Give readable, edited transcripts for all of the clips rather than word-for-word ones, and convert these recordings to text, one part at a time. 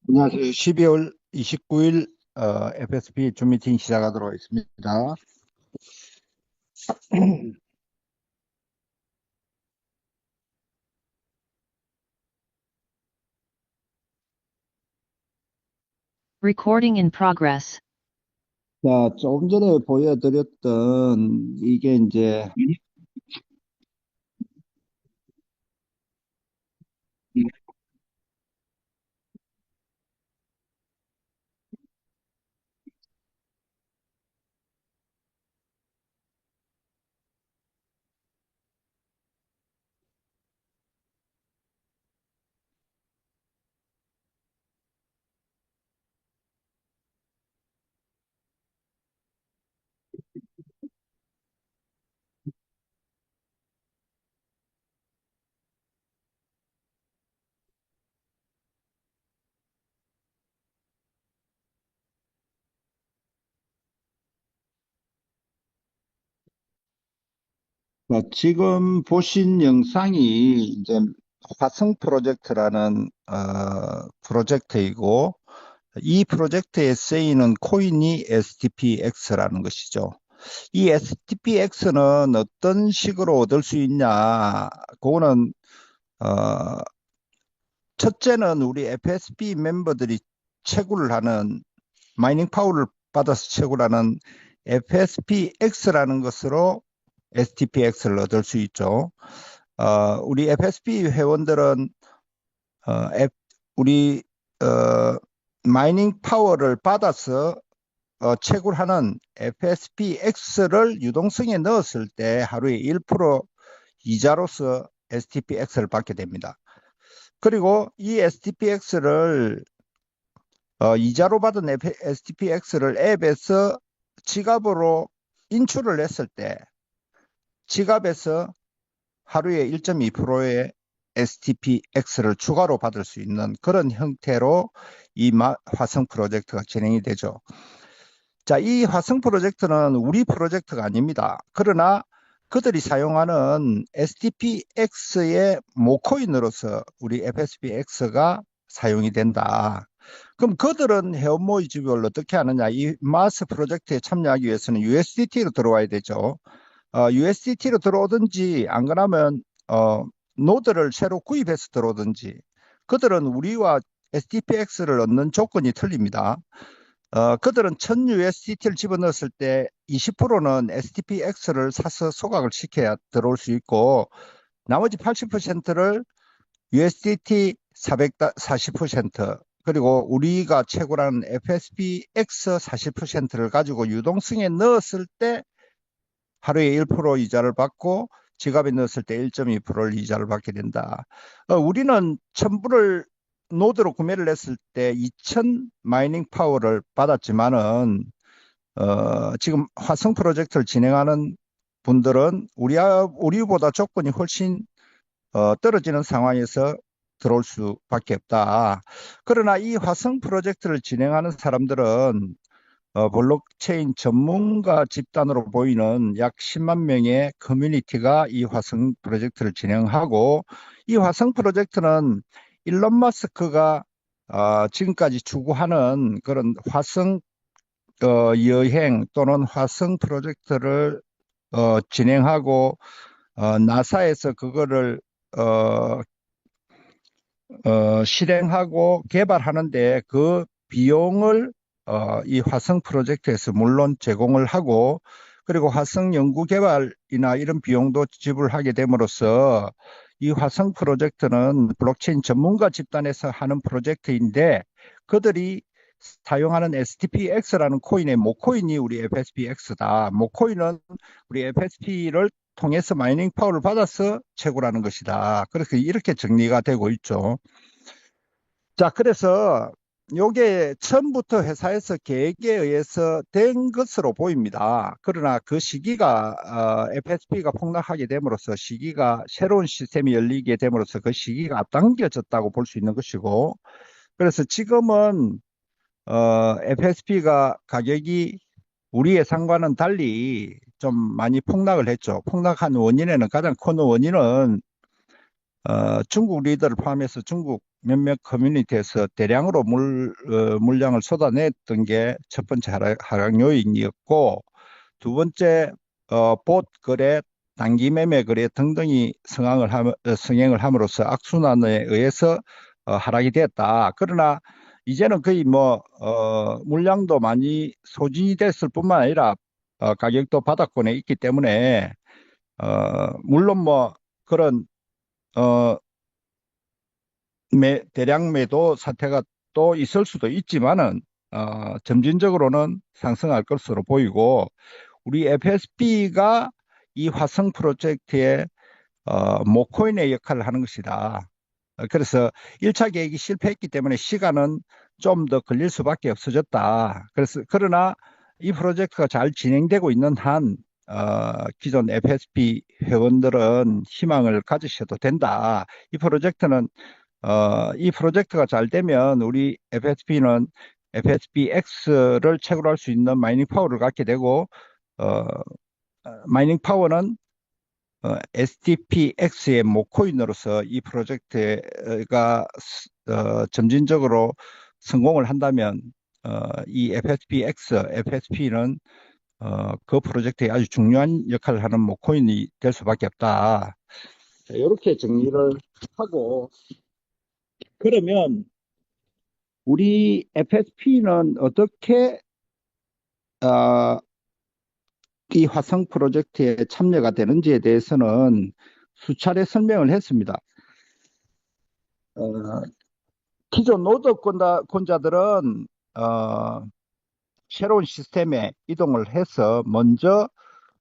안녕하세요. 12월 29일 FSP 줌 미팅 시작하도록 하겠습니다. Recording in progress. 자, 조금 전에 보여드렸던 이게 이제 지금 보신 영상이 이제 화성 프로젝트라는 프로젝트이고 이 프로젝트에 쓰이는 코인이 STPX라는 것이죠. 이 STPX는 어떤 식으로 얻을 수 있냐? 그거는 어, 첫째는 우리 FSB 멤버들이 채굴을 하는 마이닝 파워를 받아서 채굴하는 FSPX라는 것으로 STPX를 얻을 수 있죠. 우리 FSB 회원들은 어, F- 우리 마이닝 파워를 받아서 채굴하는 FSPX를 유동성에 넣었을 때 하루에 1% 이자로서 STPX를 받게 됩니다. 그리고 이 STPX를 이자로 받은 STPX를 앱에서 지갑으로 인출을 했을 때 지갑에서 하루에 1.2%의 STPX를 추가로 받을 수 있는 그런 형태로 이 화성 프로젝트가 진행이 되죠. 자, 이 화성 프로젝트는 우리 프로젝트가 아닙니다. 그러나 그들이 사용하는 STPX의 모코인으로서 우리 FSPX가 사용이 된다. 그럼 그들은 회원 모집을 어떻게 하느냐? 이 마스 프로젝트에 참여하기 위해서는 USDT로 들어와야 되죠. USDT로 들어오든지 안 그러면 노드를 새로 구입해서 들어오든지 그들은 우리와 STPX를 얻는 조건이 틀립니다. 그들은 1000 USDT를 집어넣었을 때 20%는 STPX를 사서 소각을 시켜야 들어올 수 있고 나머지 80%를 USDT 440% 그리고 우리가 채굴하는 FSPX 40%를 가지고 유동성에 넣었을 때 하루에 1% 이자를 받고 지갑에 넣었을 때 1.2%를 이자를 받게 된다. 우리는 1000불을 노드로 구매를 했을 때 2000 마이닝 파워를 받았지만은 지금 화성 프로젝트를 진행하는 분들은 우리보다 조건이 훨씬 떨어지는 상황에서 들어올 수밖에 없다. 그러나 이 화성 프로젝트를 진행하는 사람들은 블록체인 전문가 집단으로 보이는 약 10만 명의 커뮤니티가 이 화성 프로젝트를 진행하고 이 화성 프로젝트는 일론 마스크가 지금까지 추구하는 그런 화성 여행 또는 화성 프로젝트를 진행하고 나사에서 그거를 어, 실행하고 개발하는데 그 비용을 이 화성 프로젝트에서 물론 제공을 하고 그리고 화성 연구 개발이나 이런 비용도 지불하게 됨으로써 이 화성 프로젝트는 블록체인 전문가 집단에서 하는 프로젝트인데 그들이 사용하는 STPX라는 코인의 모코인이 우리 FSPX다. 모코인은 우리 FSP를 통해서 마이닝 파워를 받아서 채굴하는 것이다. 그래서 이렇게 정리가 되고 있죠. 자, 그래서 요게 처음부터 회사에서 계획에 의해서 된 것으로 보입니다. 그러나 그 시기가 FSP가 폭락하게 됨으로써 시기가 새로운 시스템이 열리게 됨으로써 그 시기가 앞당겨졌다고 볼 수 있는 것이고 그래서 지금은 FSP가 가격이 우리 예상과는 달리 좀 많이 폭락을 했죠. 폭락한 원인에는 가장 큰 원인은 중국 리더를 포함해서 중국 몇몇 커뮤니티에서 대량으로 물량을 쏟아냈던 게 첫 번째 하락 요인이었고, 두 번째, 봇 거래, 단기 매매 거래 등등이 성행을 함으로써 악순환에 의해서 하락이 되었다. 그러나 이제는 거의 물량도 많이 소진이 됐을 뿐만 아니라 가격도 바닥권에 있기 때문에 물론 그런 어, 대량 매도 사태가 또 있을 수도 있지만은 점진적으로는 상승할 것으로 보이고, 우리 FSP가 이 화성 프로젝트의 모코인의 역할을 하는 것이다. 그래서 1차 계획이 실패했기 때문에 시간은 좀 더 걸릴 수밖에 없어졌다. 그러나 이 프로젝트가 잘 진행되고 있는 한 기존 FSP 회원들은 희망을 가지셔도 된다. 이 프로젝트가 잘 되면 우리 FSP는 FSPX를 채굴할 수 있는 마이닝 파워를 갖게 되고, 어, 마이닝 파워는 STPX의 모코인으로서 이 프로젝트가 점진적으로 성공을 한다면 이 FSP는 그 프로젝트에 아주 중요한 역할을 하는 모코인이 될 수밖에 없다. 이렇게 정리를 하고, 그러면 우리 FSP는 어떻게 이 화성 프로젝트에 참여가 되는지에 대해서는 수차례 설명을 했습니다. 어, 기존 노드권자들은 새로운 시스템에 이동을 해서 먼저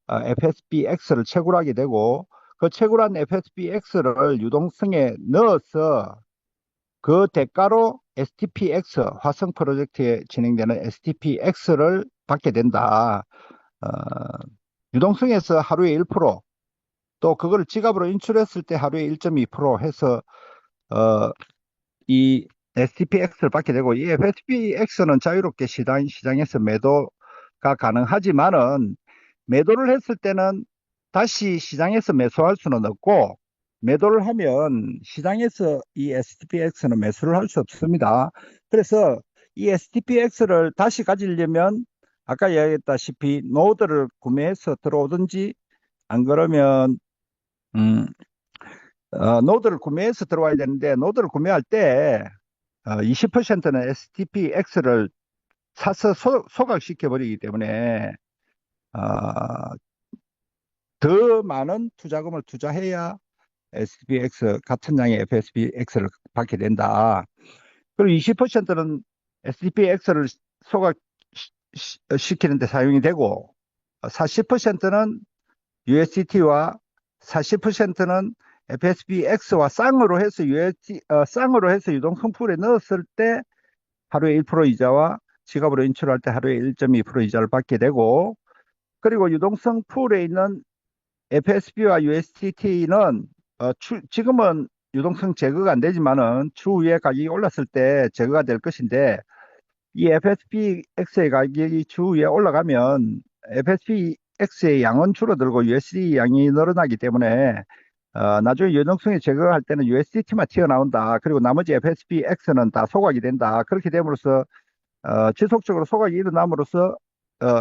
FSPX를 채굴하게 되고, 그 채굴한 FSPX를 유동성에 넣어서 그 대가로 STPX, 화성 프로젝트에 진행되는 STPX를 받게 된다. 어, 유동성에서 하루에 1%, 또 그걸 지갑으로 인출했을 때 하루에 1.2% 해서 어, 이 STPX를 받게 되고, 이 STPX는 자유롭게 시장에서 매도가 가능하지만은, 매도를 했을 때는 다시 시장에서 매수할 수는 없고, 매도를 하면 시장에서 이 STPX는 매수를 할 수 없습니다. 그래서 이 STPX를 다시 가지려면 아까 이야기했다시피 노드를 구매해서 들어오든지, 안 그러면 음, 노드를 구매해서 들어와야 되는데, 노드를 구매할 때 20%는 STPX를 사서 소각시켜 버리기 때문에 어, 더 많은 투자금을 투자해야 SPX 같은 양의 FSPX를 받게 된다. 그리고 20%는 SPX를 소각시키는 데 사용이 되고, 40%는 USDT와 40%는 FSPX와 쌍으로 해서 유동성 풀에 넣었을 때 하루에 1% 이자와 지갑으로 인출할 때 하루에 1.2% 이자를 받게 되고, 그리고 유동성 풀에 있는 FSB와 USDT는 지금은 유동성 제거가 안 되지만은 추후에 가격이 올랐을 때 제거가 될 것인데, 이 FSPX의 가격이 추후에 올라가면 FSPX의 양은 줄어들고 USD 양이 늘어나기 때문에 나중에 유동성이 제거할 때는 USDT만 튀어나온다. 그리고 나머지 FSPX는 다 소각이 된다. 그렇게 됨으로써 지속적으로 소각이 일어남으로써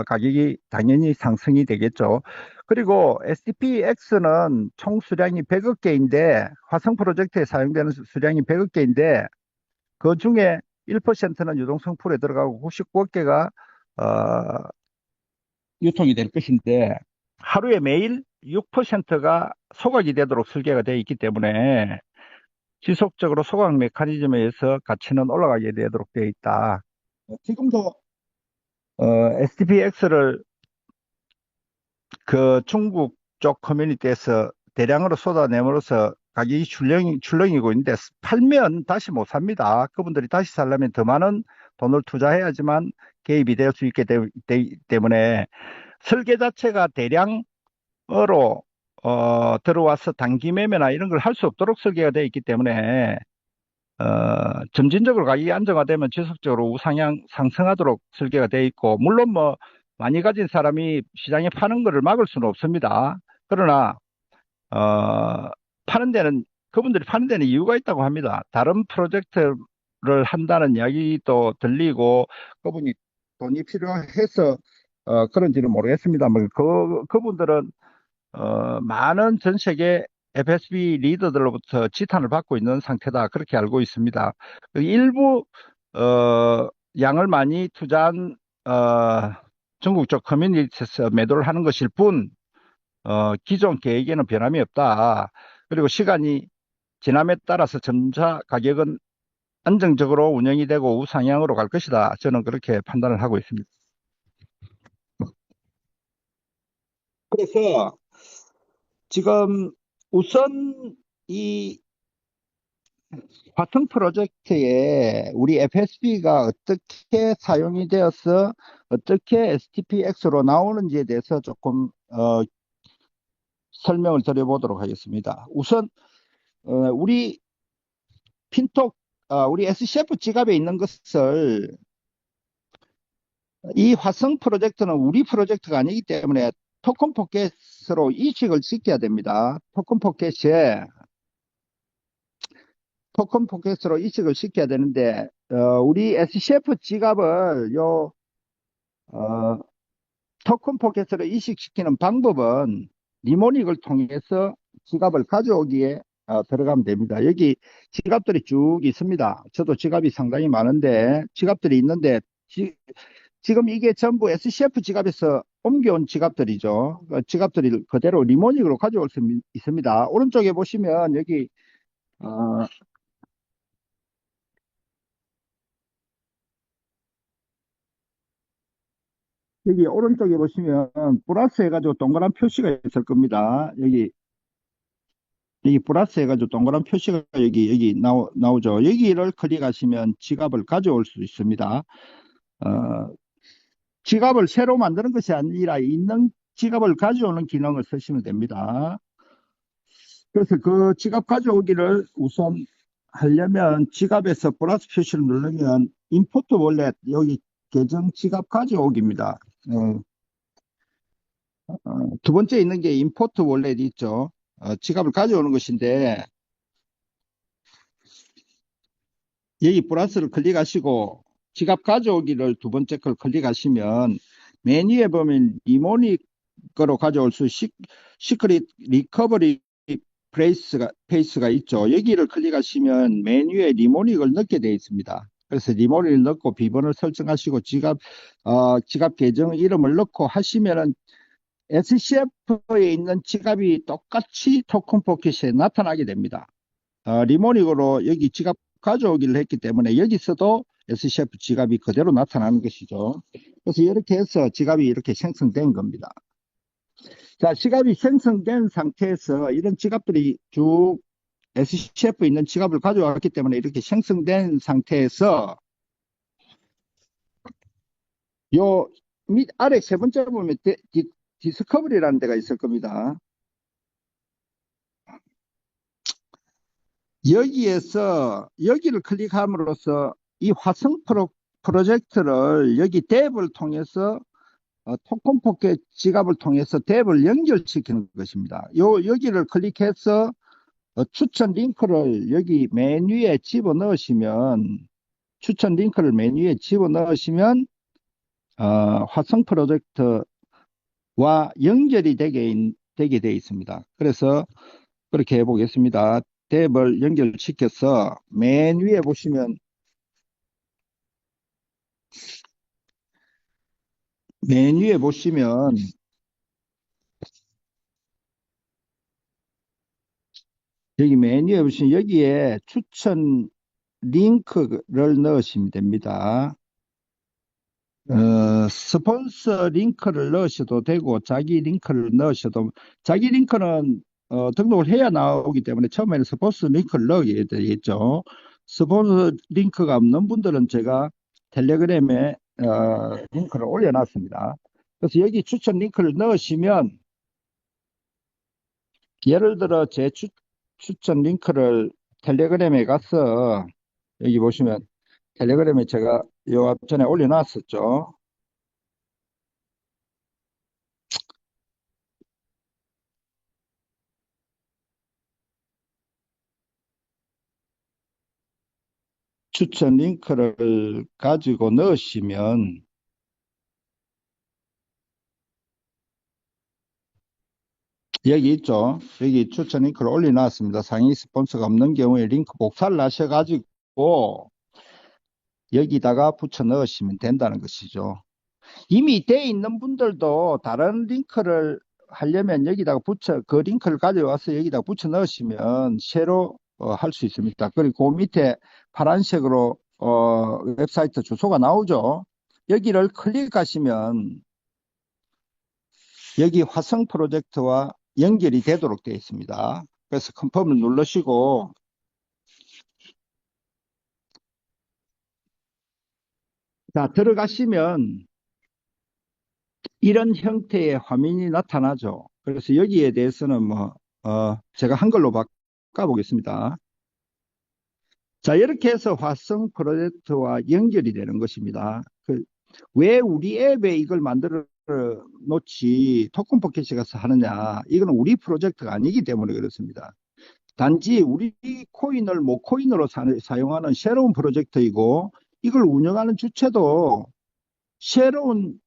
가격이 당연히 상승이 되겠죠. 그리고 STPX는 총 수량이 100억 개인데, 화성 프로젝트에 사용되는 수량이 100억 개인데, 그 중에 1%는 유동성 풀에 들어가고 99억 개가 유통이 될 것인데, 하루에 매일 6%가 소각이 되도록 설계가 되어 있기 때문에 지속적으로 소각 메커니즘에 의해서 가치는 올라가게 되도록 되어 있다. 지금도 STPX를 그 중국 쪽 커뮤니티에서 대량으로 쏟아내므로써 가격이 출렁이고 있는데, 팔면 다시 못 삽니다. 그분들이 다시 살려면 더 많은 돈을 투자해야지만 개입이 될 수 있기 때문에, 설계 자체가 대량으로 들어와서 단기 매매나 이런 걸 할 수 없도록 설계가 되어 있기 때문에 점진적으로 가격이 안정화되면 지속적으로 우상향 상승하도록 설계가 되어 있고, 물론 많이 가진 사람이 시장에 파는 것을 막을 수는 없습니다. 그러나 어, 파는 데는 그분들이 파는 데는 이유가 있다고 합니다. 다른 프로젝트를 한다는 이야기도 들리고, 그분이 돈이 필요해서 그런지는 모르겠습니다만, 그분들은 많은 전 세계 FSB 리더들로부터 지탄을 받고 있는 상태다. 그렇게 알고 있습니다. 그 일부 양을 많이 투자한 어, 중국 쪽 커뮤니티에서 매도를 하는 것일 뿐, 기존 계획에는 변함이 없다. 그리고 시간이 지남에 따라서 점차 가격은 안정적으로 운영이 되고 우상향으로 갈 것이다. 저는 그렇게 판단을 하고 있습니다. 그래서 지금 우선 이 화성 프로젝트에 우리 FSB가 어떻게 사용이 되어서 어떻게 STPX로 나오는지에 대해서 조금 설명을 드려보도록 하겠습니다. 우선 우리 핀톡, 우리 SCF 지갑에 있는 것을 이 화성 프로젝트는 우리 프로젝트가 아니기 때문에 토큰 포켓으로 이식을 시켜야 됩니다. 토큰 포켓으로 이식을 시켜야 되는데, 우리 SCF 지갑을 어, 토큰 포켓으로 이식시키는 방법은 니모닉을 통해서 지갑을 가져오기에 들어가면 됩니다. 여기 지갑들이 쭉 있습니다. 저도 지갑이 상당히 많은데, 지갑들이 있는데, 지금 이게 전부 SCF 지갑에서 옮겨온 지갑들이죠. 지갑들이 그대로 리모닉으로 가져올 수 있습니다. 오른쪽에 보시면 어, 여기 오른쪽에 보시면 플러스 해가지고 동그란 표시가 있을 겁니다. 여기 플러스 해가지고 동그란 표시가 여기 나오죠. 여기를 클릭하시면 지갑을 가져올 수 있습니다. 어, 지갑을 새로 만드는 것이 아니라 있는 지갑을 가져오는 기능을 쓰시면 됩니다. 그래서 그 지갑 가져오기를 우선 하려면 지갑에서 플러스 표시를 누르면 임포트 월렛 여기 계정 지갑 가져오기입니다. 어, 두 번째 있는 게 임포트 월렛이 있죠. 지갑을 가져오는 것인데 여기 플러스를 클릭하시고 지갑 가져오기를 두 번째 걸 클릭하시면 메뉴에 보면 니모닉으로 가져올 수 시크릿 리커버리 페이스가 있죠. 여기를 클릭하시면 메뉴에 니모닉을 넣게 되어 있습니다. 그래서 니모닉을 넣고 비번을 설정하시고 지갑 계정 이름을 넣고 하시면은 SCF에 있는 지갑이 똑같이 토큰 포켓에 나타나게 됩니다. 리모닉으로 여기 지갑 가져오기를 했기 때문에 여기서도 SCF 지갑이 그대로 나타나는 것이죠. 그래서 이렇게 해서 지갑이 이렇게 생성된 겁니다. 자, 지갑이 생성된 상태에서 이런 지갑들이 쭉 SCF에 있는 지갑을 가져왔기 때문에 이렇게 생성된 상태에서 요 밑 아래 세 번째 보면 디스커버리라는 데가 있을 겁니다. 여기를 클릭함으로써 이 화성 프로젝트를 여기 탭을 통해서 토큰 포켓 지갑을 통해서 탭을 연결시키는 것입니다. 여기를 클릭해서 추천 링크를 여기 메뉴에 집어넣으시면 추천 링크를 메뉴에 집어넣으시면 화성 프로젝트와 연결이 되게 되어 있습니다. 그래서 그렇게 해보겠습니다. 탭을 연결시켜서 메뉴에 보시면 메뉴에 보시면 여기 메뉴에 보시면 여기에 추천 링크를 넣으시면 됩니다. 스폰서 링크를 넣으셔도 되고 자기 링크를 넣으셔도 자기 링크는 등록을 해야 나오기 때문에 처음에는 스폰서 링크를 넣어야 되겠죠. 스폰서 링크가 없는 분들은 제가 텔레그램에 링크를 올려놨습니다. 그래서 여기 추천 링크를 넣으시면 예를 들어 제 추천 링크를 텔레그램에 가서 여기 보시면 텔레그램에 제가 요 앞전에 올려놨었죠. 추천 링크를 가지고 넣으시면 여기 있죠. 여기 추천 링크를 올려놨습니다. 상위 스폰서가 없는 경우에 링크 복사를 하셔가지고 여기다가 붙여 넣으시면 된다는 것이죠. 이미 돼 있는 분들도 다른 링크를 하려면 여기다가 그 링크를 가져와서 여기다가 붙여 넣으시면 새로 할 수 있습니다. 그리고 그 밑에 파란색으로 웹사이트 주소가 나오죠. 여기를 클릭하시면 여기 화성 프로젝트와 연결이 되도록 되어 있습니다. 그래서 컨펌을 누르시고 자, 들어가시면 이런 형태의 화면이 나타나죠. 그래서 여기에 대해서는 제가 한글로 바꿔보겠습니다. 자, 이렇게 해서 화성 프로젝트와 연결이 되는 것입니다. 왜 우리 앱에 이걸 만들어 놓지 토큰 포켓에 가서 하느냐? 이건 우리 프로젝트가 아니기 때문에 그렇습니다. 단지 우리 코인을 코인으로 사용하는 새로운 프로젝트이고 이걸 운영하는 주체도 새로운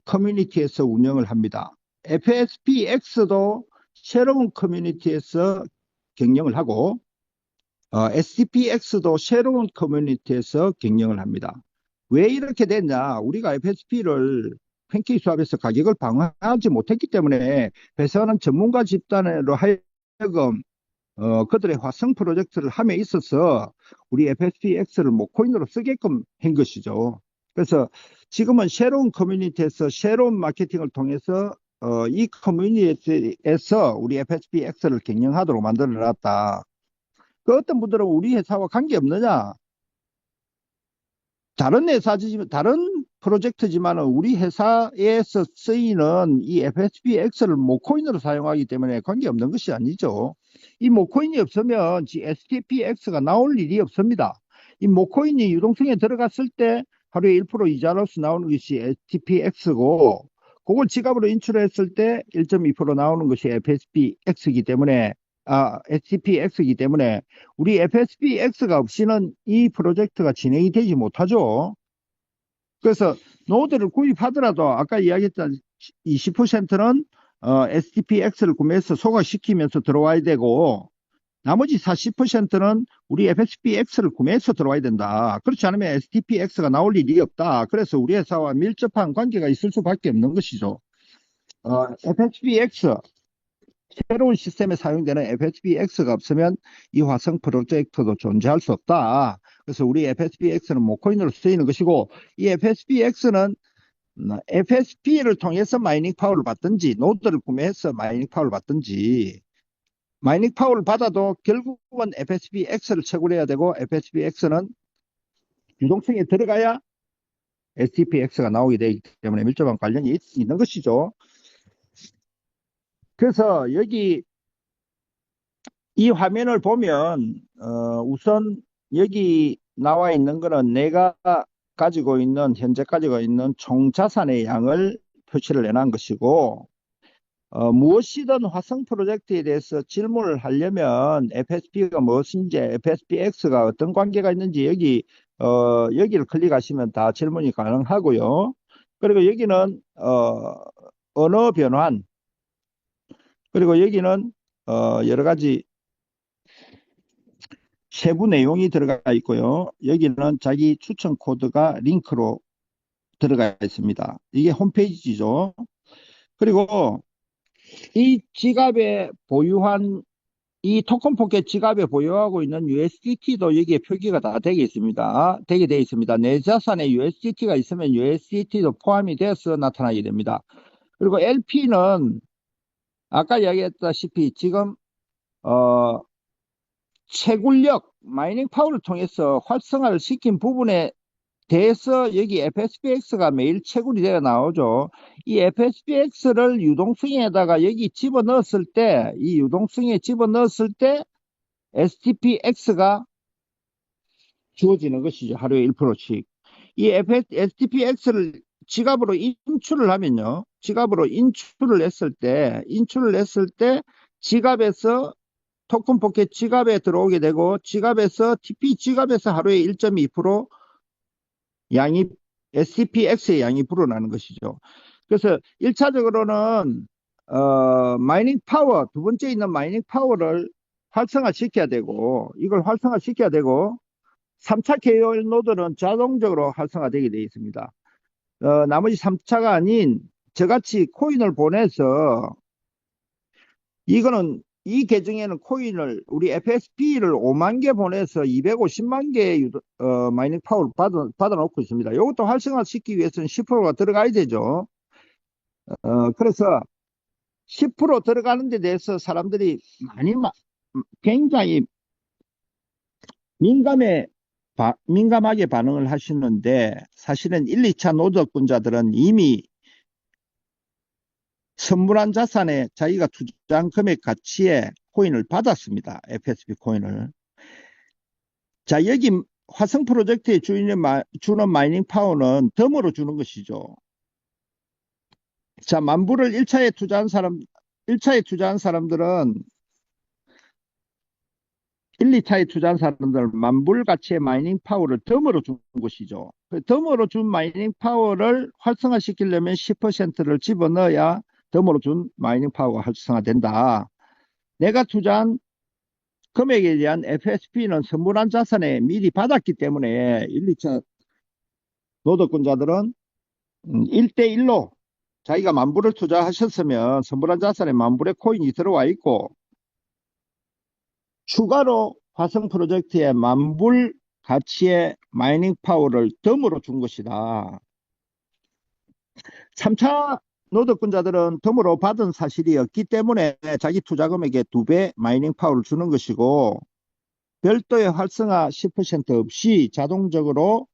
커뮤니티에서 운영을 합니다. FSPX도 새로운 커뮤니티에서 경영을 하고 STPX도 새로운 커뮤니티에서 경영을 합니다. 왜 이렇게 됐냐? 우리가 FSP를 팬케이크 수합에서 가격을 방어하지 못했기 때문에 배설하는 전문가 집단으로 하여금 그들의 화성 프로젝트를 함에 있어서 우리 FSPX를 코인으로 쓰게끔 한 것이죠. 그래서 지금은 새로운 커뮤니티에서 새로운 마케팅을 통해서 이 커뮤니티에서 우리 FSPX를 경영하도록 만들어 놨다. 그 어떤 분들은 우리 회사와 관계없느냐? 다른 회사지만, 다른 프로젝트지만 우리 회사에서 쓰이는 이 FSPX를 모코인으로 사용하기 때문에 관계없는 것이 아니죠. 이 모코인이 없으면 STPX가 나올 일이 없습니다. 이 모코인이 유동성에 들어갔을 때 하루에 1% 이자로서 나오는 것이 STPX고, 그걸 지갑으로 인출했을 때 1.2% 나오는 것이 FSPX이기 때문에 STPX이기 때문에 우리 FSPX가 없이는 이 프로젝트가 진행이 되지 못하죠. 그래서 노드를 구입하더라도 아까 이야기했던 20%는 STPX를 구매해서 소각시키면서 들어와야 되고 나머지 40%는 우리 FSPX를 구매해서 들어와야 된다. 그렇지 않으면 STPX가 나올 일이 없다. 그래서 우리 회사와 밀접한 관계가 있을 수밖에 없는 것이죠. FSPX 새로운 시스템에 사용되는 FSPX가 없으면 이 화성 프로젝트도 존재할 수 없다. 그래서 우리 FSPX는 모코인으로 쓰이는 것이고 이 FSPX는 FSP를 통해서 마이닝 파워를 받든지 노드를 구매해서 마이닝 파워를 받든지 마이닝 파워를 받아도 결국은 FSPX를 채굴해야 되고 FSPX는 유동성에 들어가야 STPX가 나오게 되기 때문에 밀접한 관련이 있는 것이죠. 그래서 여기 이 화면을 보면 우선 여기 나와 있는 거는 내가 현재 가지고 있는 총 자산의 양을 표시를 해놓은 것이고 무엇이든 화성 프로젝트에 대해서 질문을 하려면 FSP가 무엇인지 FSPX가 어떤 관계가 있는지 여기를 클릭하시면 다 질문이 가능하고요. 그리고 여기는 언어 변환, 그리고 여기는 여러 가지 세부 내용이 들어가 있고요. 여기는 자기 추천 코드가 링크로 들어가 있습니다. 이게 홈페이지죠. 그리고 이 지갑에 보유한 이 토큰 포켓 지갑에 보유하고 있는 USDT도 여기에 표기가 다 되게 있습니다. 되게 되어 있습니다. 내 자산에 USDT가 있으면 USDT도 포함이 되어서 나타나게 됩니다. 그리고 LP는 아까 이야기했다시피 지금 채굴력 마이닝 파워를 통해서 활성화를 시킨 부분에 대해서 여기 FSPX가 매일 채굴이 되어 나오죠. 이 FSPX를 유동성에다가 여기 집어넣었을 때, 이 유동성에 집어넣었을 때 STPX가 주어지는 것이죠. 하루에 1%씩. 이 STPX를 지갑으로 인출을 하면요. 지갑으로 인출을 했을 때 지갑에서 토큰 포켓 지갑에 들어오게 되고 지갑에서 TP 지갑에서 하루에 1.2% 양이 STPX의 양이 불어나는 것이죠. 그래서 1차적으로는 마이닝 파워, 두 번째 있는 마이닝 파워를 활성화시켜야 되고 이걸 활성화시켜야 되고 3차 계열 노드는 자동적으로 활성화되게 되어 있습니다. 나머지 3차가 아닌 저같이 코인을 보내서 이거는 이 계정에는 코인을 우리 FSP를 5만 개 보내서 250만 개의 마이닝 파워를 받아놓고 있습니다. 이것도 활성화시키기 위해서는 10%가 들어가야 되죠. 그래서 10% 들어가는 데 대해서 사람들이 굉장히 민감하게 반응을 하시는데 사실은 1, 2차 노드권자들은 이미 선물한 자산에 자기가 투자한 금액 가치의 코인을 받았습니다. FSP 코인을. 자, 여기 화성 프로젝트에 주는 마이닝 파워는 덤으로 주는 것이죠. 자, 만불을 1차에 투자한 사람들은 1, 2차에 투자한 사람들은 만불 가치의 마이닝 파워를 덤으로 준 것이죠. 덤으로 준 마이닝 파워를 활성화시키려면 10%를 집어넣어야 덤으로 준 마이닝 파워가 활성화된다. 내가 투자한 금액에 대한 FSP는 선물한 자산에 미리 받았기 때문에 1, 2차 노동권자들은 1대1로 자기가 만불을 투자하셨으면 선물한 자산에 만불의 코인이 들어와 있고 추가로 화성 프로젝트에 만불 가치의 마이닝 파워를 덤으로 준 것이다. 3차 노동권자들은 덤으로 받은 사실이 없기 때문에 자기 투자 금액의 2배 마이닝 파워를 주는 것이고 별도의 활성화 10% 없이 자동적으로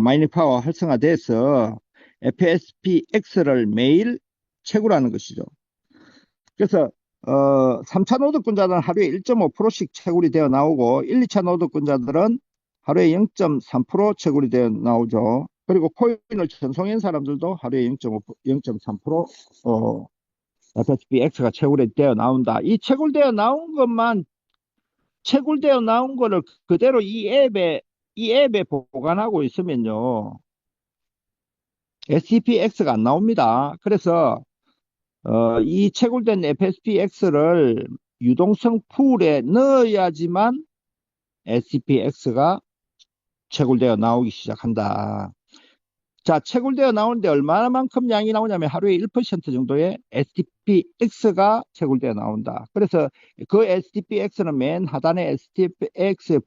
마이닝 파워 활성화돼서 FSPX를 매일 채굴하는 것이죠. 그래서 3차 노동권자들은 하루에 1.5%씩 채굴이 되어 나오고 1, 2차 노동권자들은 하루에 0.3% 채굴이 되어 나오죠. 그리고 코인을 전송한 사람들도 하루에 0.5, 0.3% FSPX가 채굴이 되어 나온다. 이 채굴되어 나온 거를 그대로 이 앱에 보관하고 있으면요. STPX가 안 나옵니다. 그래서 이 채굴된 FSPX를 유동성 풀에 넣어야지만 STPX가 채굴되어 나오기 시작한다. 자, 채굴되어 나오는데 얼마만큼 양이 나오냐면 하루에 1% 정도의 STPX가 채굴되어 나온다. 그래서 그 STPX는 맨 하단의 STPX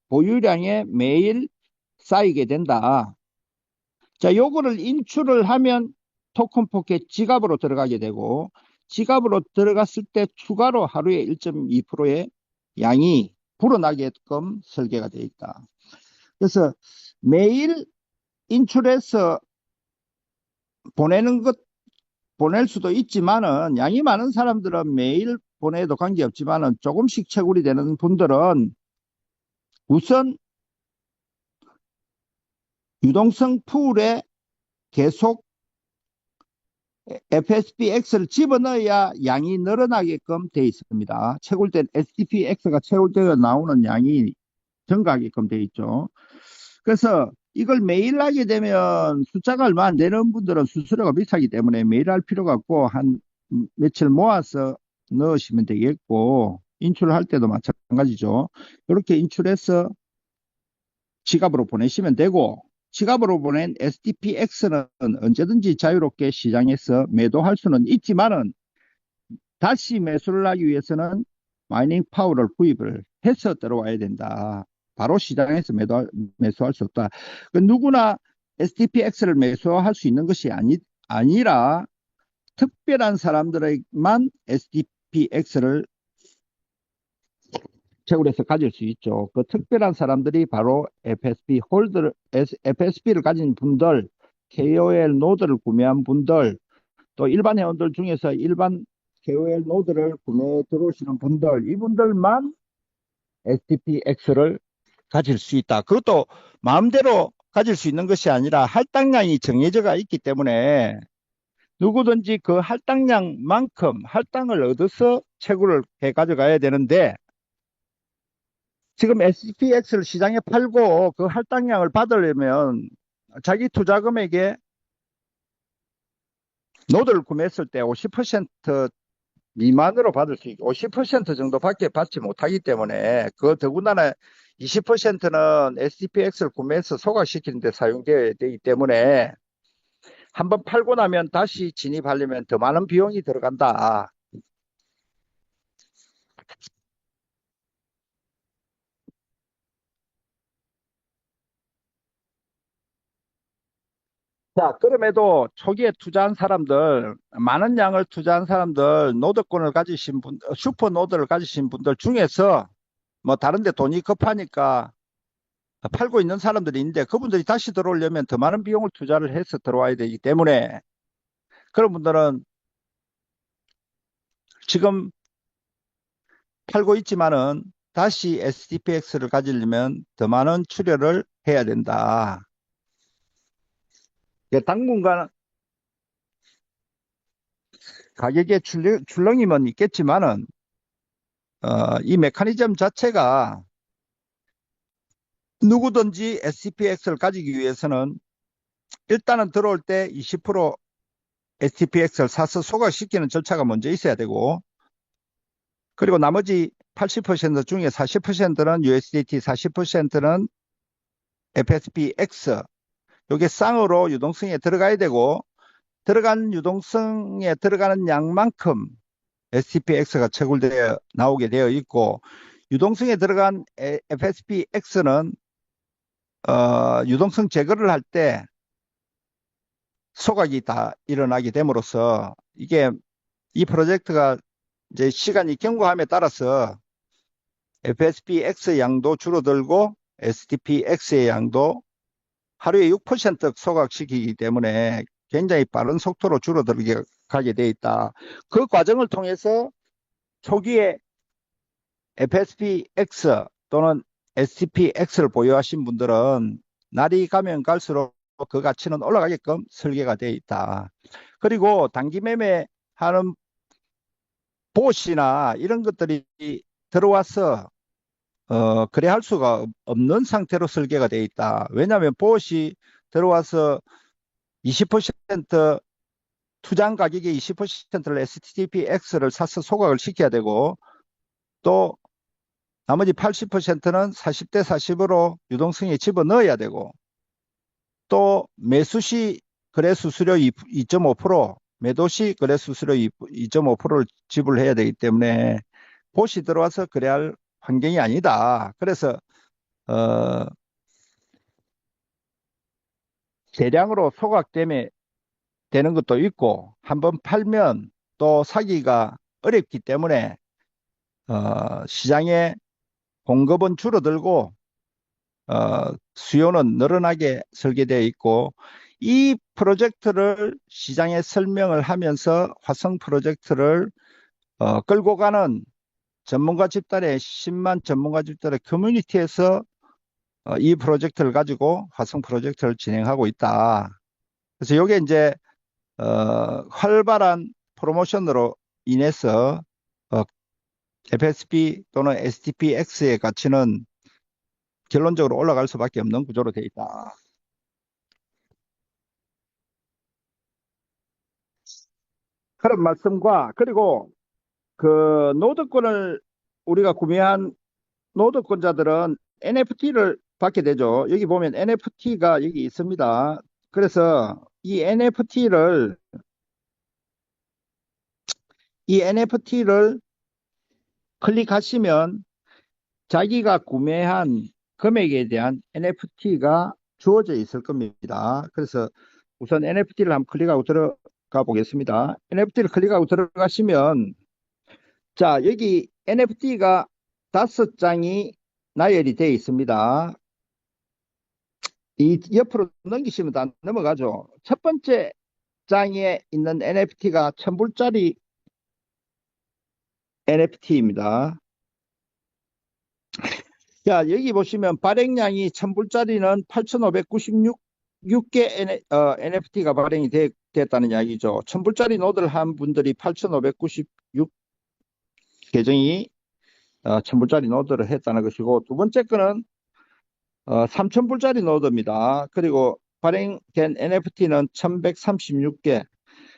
보유량에 매일 쌓이게 된다. 자, 요거를 인출을 하면 토큰 포켓 지갑으로 들어가게 되고 지갑으로 들어갔을 때 추가로 하루에 1.2%의 양이 불어나게끔 설계가 되어 있다. 그래서 매일 인출해서 보낼 수도 있지만은 양이 많은 사람들은 매일 보내도 관계없지만은 조금씩 채굴이 되는 분들은 우선 유동성 풀에 계속 FSPX를 집어넣어야 양이 늘어나게끔 되어 있습니다. 채굴된 STPX가 채굴되어 나오는 양이 증가하게끔 되어 있죠. 그래서 이걸 매일 하게 되면 숫자가 얼마 안 되는 분들은 수수료가 비싸기 때문에 매일 할 필요가 없고 한 며칠 모아서 넣으시면 되겠고 인출할 때도 마찬가지죠. 이렇게 인출해서 지갑으로 보내시면 되고 지갑으로 보낸 STPX는 언제든지 자유롭게 시장에서 매도할 수는 있지만은 다시 매수를 하기 위해서는 마이닝 파워를 구입을 해서 들어와야 된다. 바로 시장에서 매수할 수 없다. 누구나 STPX를 매수할 수 있는 것이 아니라 특별한 사람들에만 STPX를 채굴해서 가질 수 있죠. 그 특별한 사람들이 바로 FSP를 가진 분들, KOL 노드를 구매한 분들, 또 일반 회원들 중에서 일반 KOL 노드를 구매해 들어오시는 분들, 이분들만 STPX를 가질 수 있다. 그것도 마음대로 가질 수 있는 것이 아니라 할당량이 정해져 있기 때문에 누구든지 그 할당량만큼 할당을 얻어서 채굴을 해 가져가야 되는데 지금 SPX를 시장에 팔고 그 할당량을 받으려면 자기 투자금액에 노드를 구매했을 때 50% 미만으로 받을 수 있고 50% 정도밖에 받지 못하기 때문에 그 더군다나 20%는 SPX를 구매해서 소각시키는 데 사용되어야 되기 때문에 한번 팔고 나면 다시 진입하려면 더 많은 비용이 들어간다. 자, 그럼에도 초기에 투자한 사람들, 많은 양을 투자한 사람들, 노드권을 가지신 분, 슈퍼 노드를 가지신 분들 중에서 뭐 다른 데 돈이 급하니까 팔고 있는 사람들이 있는데 그분들이 다시 들어오려면 더 많은 비용을 투자를 해서 들어와야 되기 때문에 그런 분들은 지금 팔고 있지만은 다시 SDPX를 가지려면 더 많은 출혈을 해야 된다. 예, 당분간 가격의 출렁임은 있겠지만은 이 메커니즘 자체가 누구든지 SDPX를 가지기 위해서는 일단은 들어올 때 20% SDPX를 사서 소각시키는 절차가 먼저 있어야 되고 그리고 나머지 80% 중에 40%는 USDT, 40%는 FSPX 이게 쌍으로 유동성에 들어가야 되고 들어간 유동성에 들어가는 양만큼 STPX가 채굴되어 나오게 되어 있고 유동성에 들어간 FSPX는 유동성 제거를 할 때 소각이 다 일어나게 됨으로써 이게 이 프로젝트가 이제 시간이 경과함에 따라서 FSPX 양도 줄어들고 STPX의 양도 하루에 6% 소각시키기 때문에 굉장히 빠른 속도로 줄어들게 가게 돼 있다. 그 과정을 통해서 초기에 FSPX 또는 STPX를 보유하신 분들은 날이 가면 갈수록 그 가치는 올라가게끔 설계가 되어 있다. 그리고 단기 매매하는 봇이나 이런 것들이 들어와서 거래할 수가 없는 상태로 설계가 되어 있다. 왜냐하면 봇이 들어와서 20% 투자한 가격의 20%를 STPX를 사서 소각을 시켜야 되고 또 나머지 80%는 40대 40으로 유동성에 집어넣어야 되고 또 매수시 거래 수수료 2.5%, 매도시 거래 수수료 2.5%를 지불해야 되기 때문에 봇이 들어와서 거래할 환경이 아니다. 그래서 어, 대량으로 소각되면 되는 것도 있고 한번 팔면 또 사기가 어렵기 때문에 시장에 공급은 줄어들고 수요는 늘어나게 설계되어 있고 이 프로젝트를 시장에 설명을 하면서 화성 프로젝트를 끌고 가는 전문가 집단의 10만 전문가 집단의 커뮤니티에서 이 프로젝트를 가지고 화성 프로젝트를 진행하고 있다. 그래서 이게 이제 활발한 프로모션으로 인해서 어, FSP 또는 STPX의 가치는 결론적으로 올라갈 수밖에 없는 구조로 되어 있다. 그런 말씀과 그리고 그 노드권을 우리가 구매한 노드권자들은 NFT를 받게 되죠. 여기 보면 NFT가 여기 있습니다. 그래서 이 NFT를 클릭하시면 자기가 구매한 금액에 대한 NFT가 주어져 있을 겁니다. 그래서 우선 NFT를 한번 클릭하고 들어가 보겠습니다. NFT를 클릭하고 들어가시면 자, 여기 NFT가 5장이 나열이 되어 있습니다. 이 옆으로 넘기시면 다 넘어가죠. 첫 번째 장에 있는 NFT가 1000불짜리 NFT입니다. 자, 여기 보시면 발행량이 1000불짜리는 8596개 NFT가 발행이 됐다는 이야기죠. 1000불짜리 노드를 한 분들이 8596 계정이 1000불짜리 노드를 했다는 것이고, 두 번째 거는 3000불짜리 노드입니다. 그리고 발행된 NFT는 1136개.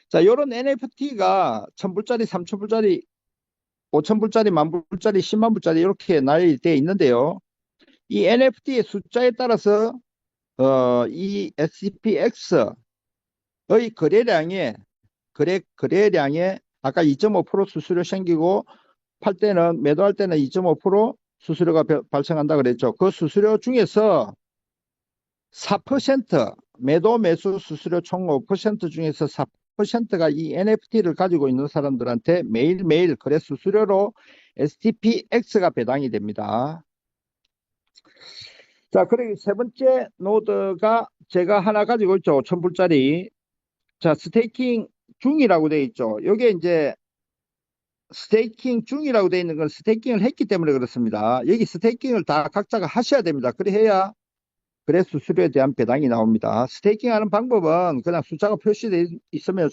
자, 요런 NFT가 1000불짜리, 3000불짜리, 5000불짜리, 만불짜리, 10만불짜리 이렇게 나열되어 있는데요. 이 NFT의 숫자에 따라서 이 SCPX의 거래량에 아까 2.5% 수수료 생기고 매도할 때는 2.5% 수수료가 발생한다 그랬죠. 그 수수료 중에서 4% 매도 매수 수수료 총 5% 중에서 4%가 이 NFT를 가지고 있는 사람들한테 매일매일 거래 수수료로 STPX가 배당이 됩니다. 자, 그리고 세 번째 노드가 제가 하나 가지고 있죠. 1000불짜리. 자, 스테이킹 중이라고 되어 있죠. 이게 이제 스테이킹 중이라고 되어 있는 건 스테이킹을 했기 때문에 그렇습니다. 여기 스테이킹을 다 각자가 하셔야 됩니다. 그래야 거래 수수료에 대한 배당이 나옵니다. 스테이킹 하는 방법은 그냥 숫자가 표시되어 있으면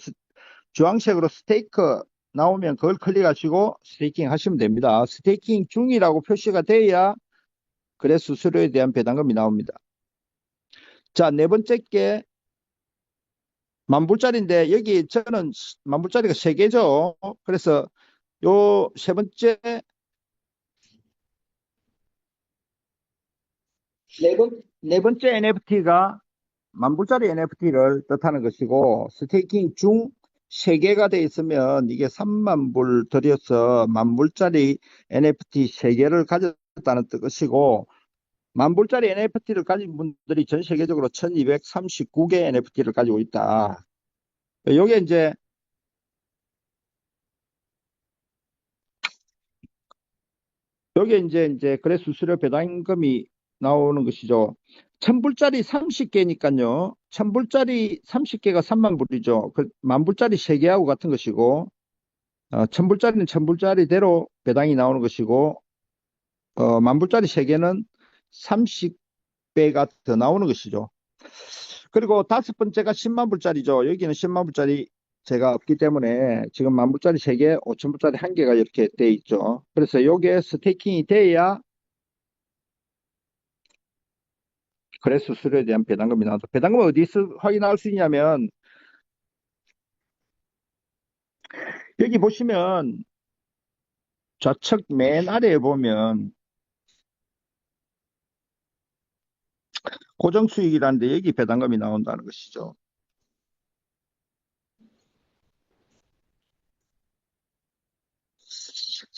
주황색으로 스테이크 나오면 그걸 클릭하시고 스테이킹 하시면 됩니다. 스테이킹 중이라고 표시가 돼야 거래 수수료에 대한 배당금이 나옵니다. 자, 네 번째 게 만불짜리인데 여기 저는 만불짜리가 3개죠. 그래서 요 세 번째 네 번째 NFT가 만불짜리 NFT를 뜻하는 것이고, 스테이킹 중 3개가 돼 있으면 이게 3만불 들여서 만불짜리 NFT 3개를 가졌다는 뜻이고, 만불짜리 NFT를 가진 분들이 전 세계적으로 1239개 NFT를 가지고 있다. 요게 이제 거래 수수료 배당금이 나오는 것이죠. 1000불짜리 30개니까요. 1000불짜리 30개가 3만불이죠. 그 만불짜리 3개하고 같은 것이고, 1000불짜리는 1000불짜리대로 배당이 나오는 것이고, 만불짜리 3개는 30배가 더 나오는 것이죠. 그리고 다섯 번째가 10만불짜리죠. 여기는 10만불짜리 제가 없기 때문에 지금 만불짜리 3개, 5000불짜리 1개가 이렇게 돼 있죠. 그래서 요게 스테이킹이 돼야 거래 수수료에 대한 배당금이 나와서, 배당금은 어디서 확인할 수 있냐면 여기 보시면 좌측 맨 아래에 보면 고정수익이라는데 여기 배당금이 나온다는 것이죠.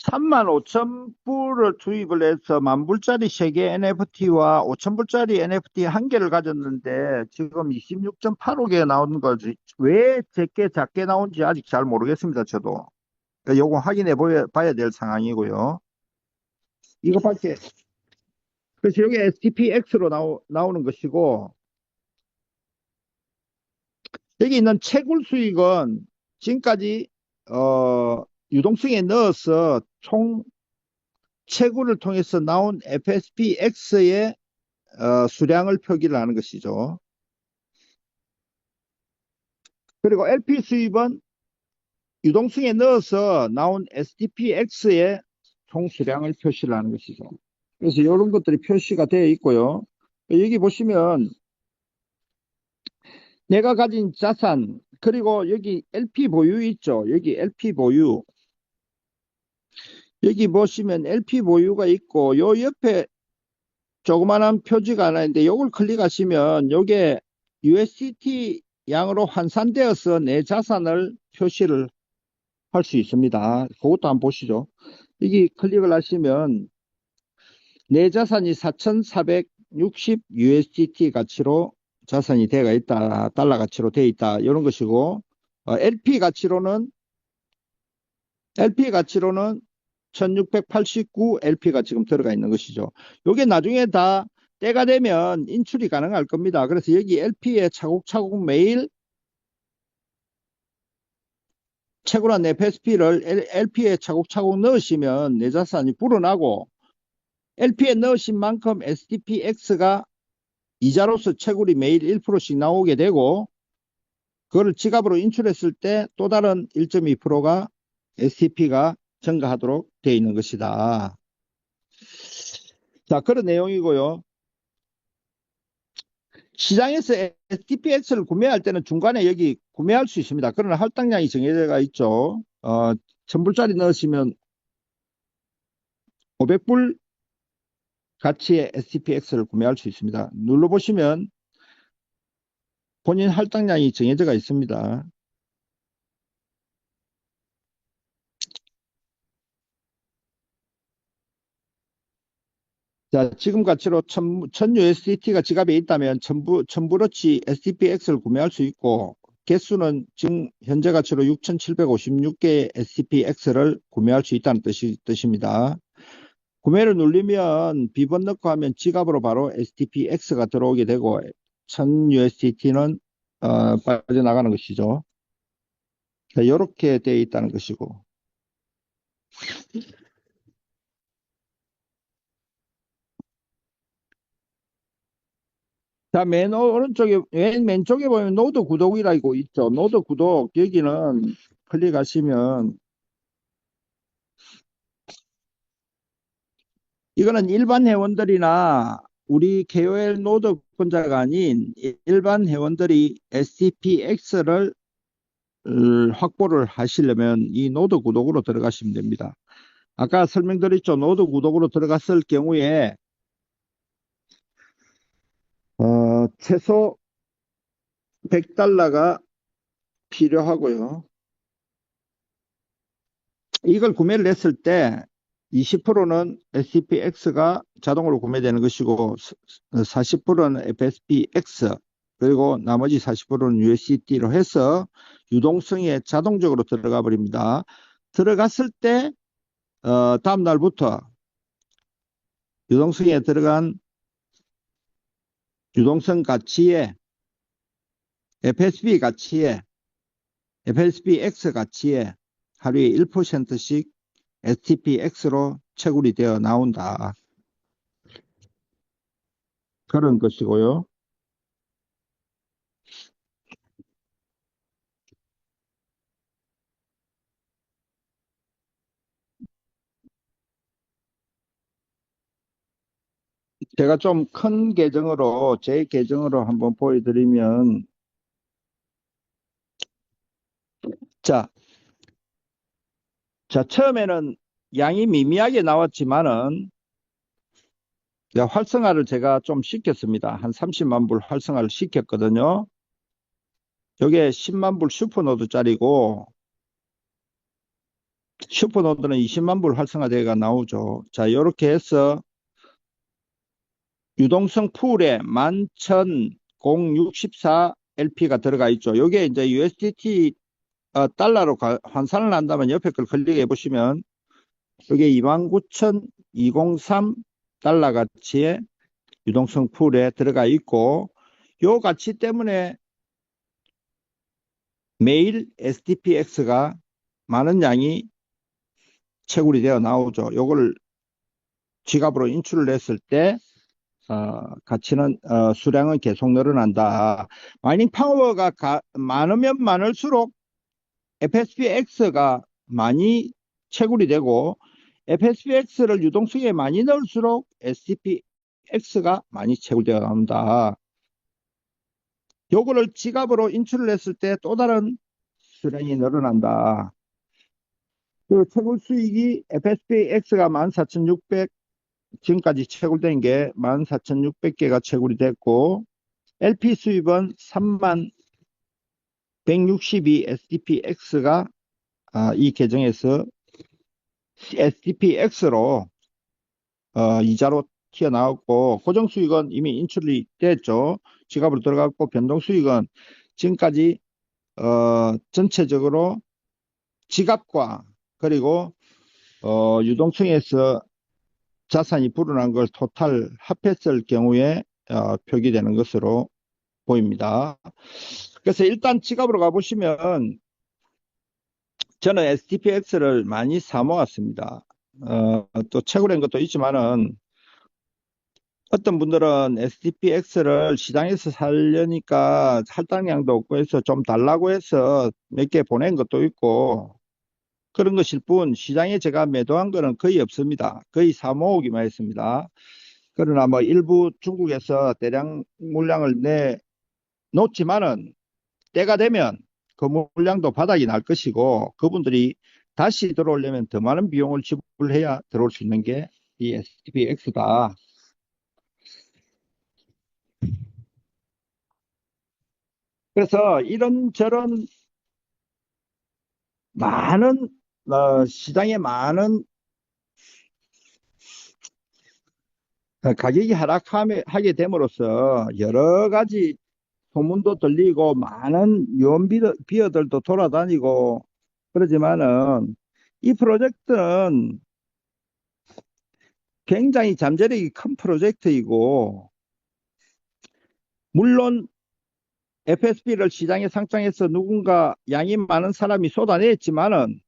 35,000불을 투입을 해서 만불짜리 3개 NFT와 5,000불짜리 NFT 1개를 가졌는데 지금 26.85개 나오는 거지. 왜 작게 나온지 아직 잘 모르겠습니다. 저도. 그러니까 요거 확인해 봐야 될 상황이고요. 이것밖에. 그래서 여기 STPX로 나오는 것이고, 여기 있는 채굴 수익은 지금까지 유동성에 넣어서 총 채굴을 통해서 나온 FSPX의 수량을 표기를 하는 것이죠. 그리고 LP 수입은 유동성에 넣어서 나온 STPX의 총 수량을 표시를 하는 것이죠. 그래서 이런 것들이 표시가 되어 있고요. 여기 보시면 내가 가진 자산, 그리고 여기 LP 보유 있죠. 여기 LP 보유. 여기 보시면 LP 보유가 있고, 요 옆에 조그만한 표지가 하나 있는데, 요걸 클릭하시면 요게 USDT 양으로 환산되어서 내 자산을 표시를 할 수 있습니다. 그것도 한번 보시죠. 여기 클릭을 하시면 내 자산이 4,460 USDT 가치로 자산이 되어 있다. 달러 가치로 되어 있다. 이런 것이고, LP 가치로는 1689 LP가 지금 들어가 있는 것이죠. 이게 나중에 다 때가 되면 인출이 가능할 겁니다. 그래서 여기 LP에 차곡차곡 매일 채굴한 FSP를 LP에 차곡차곡 넣으시면 내 자산이 불어나고, LP에 넣으신 만큼 STPX가 이자로서 채굴이 매일 1%씩 나오게 되고, 그거를 지갑으로 인출했을 때 또 다른 1.2%가 STP가 증가하도록 되어 있는 것이다. 자, 그런 내용이고요. 시장에서 STPX를 구매할 때는 중간에 여기 구매할 수 있습니다. 그러나 할당량이 정해져 있죠. 1000불짜리 넣으시면 500불 가치의 STPX를 구매할 수 있습니다. 눌러보시면 본인 할당량이 정해져 있습니다. 자, 지금 가치로 1000USDT가 지갑에 있다면 1000불어치 STPX를 구매할 수 있고, 개수는 지금 현재 가치로 6756개의 STPX를 구매할 수 있다는 뜻입니다. 구매를 누르면 비번 넣고 하면 지갑으로 바로 STPX가 들어오게 되고 1000USDT는 빠져나가는 것이죠. 이렇게 되어 있다는 것이고. 자, 맨 오른쪽에, 맨 왼쪽에 보면 노드 구독이라고 있죠. 노드 구독, 여기는 클릭하시면, 이거는 일반 회원들이나 우리 KOL 노드권자가 아닌 일반 회원들이 STPX를 확보를 하시려면 이 노드 구독으로 들어가시면 됩니다. 아까 설명드렸죠. 노드 구독으로 들어갔을 경우에, 최소 100달러가 필요하고요. 이걸 구매를 했을 때 20%는 SPX가 자동으로 구매되는 것이고 40%는 FSPX 그리고 나머지 40%는 USDT로 해서 유동성에 자동적으로 들어가 버립니다. 들어갔을 때 다음 날부터 유동성에 들어간 유동성 가치에 FSPX 가치에 하루에 1%씩 STPX로 채굴이 되어 나온다. 그런 것이고요. 제가 좀 큰 계정으로, 제 계정으로 한번 보여드리면, 자, 처음에는 양이 미미하게 나왔지만은, 활성화를 제가 좀 시켰습니다. 한 30만 불 활성화를 시켰거든요. 이게 10만 불 슈퍼노드짜리고, 슈퍼노드는 20만 불 활성화되가 나오죠. 자, 이렇게 해서 유동성 풀에 11,064 LP가 들어가 있죠. 이게 이제 USDT 달러로 환산을 한다면 옆에 걸 클릭해 보시면 이게 29,203 달러 가치의 유동성 풀에 들어가 있고 요 가치 때문에 매일 SDPX가 많은 양이 채굴이 되어 나오죠. 요걸 지갑으로 인출을 했을 때 가치는 수량은 계속 늘어난다. 마이닝 파워가 많으면 많을수록 FSPX가 많이 채굴이 되고 FSPX를 유동성에 많이 넣을수록 STPX가 많이 채굴되어 나온다. 요거를 지갑으로 인출을 했을 때 또 다른 수량이 늘어난다. 그 채굴 수익이 FSPX가 14,600 지금까지 채굴된 게 14,600개가 채굴이 됐고 LP 수입은 3만 162 SDPX가 이 계정에서 SDPX로 이자로 튀어나왔고 고정 수익은 이미 인출이 됐죠. 지갑으로 들어갔고 변동 수익은 지금까지 전체적으로 지갑과 그리고 유동성에서 자산이 불어난 걸 토탈 합했을 경우에 표기되는 것으로 보입니다. 그래서 일단 지갑으로 가보시면 저는 STPX를 많이 사 모았습니다. 또 채굴한 것도 있지만은 어떤 분들은 SDPX를 시장에서 살려니까 할당량도 없고 해서 좀 달라고 해서 몇 개 보낸 것도 있고 그런 것일 뿐 시장에 제가 매도한 거는 거의 없습니다. 거의 사모으기만 했습니다. 그러나 뭐 일부 중국에서 대량 물량을 내놓지만은 때가 되면 그 물량도 바닥이 날 것이고 그분들이 다시 들어오려면 더 많은 비용을 지불해야 들어올 수 있는 게 이 SDPX다. 그래서 이런저런 많은 시장에 많은 가격이 하락하게 됨으로써 여러 가지 소문도 들리고 많은 비어들도 돌아다니고 그러지만은 이 프로젝트는 굉장히 잠재력이 큰 프로젝트이고 물론 FSP를 시장에 상장해서 누군가 양이 많은 사람이 쏟아냈지만은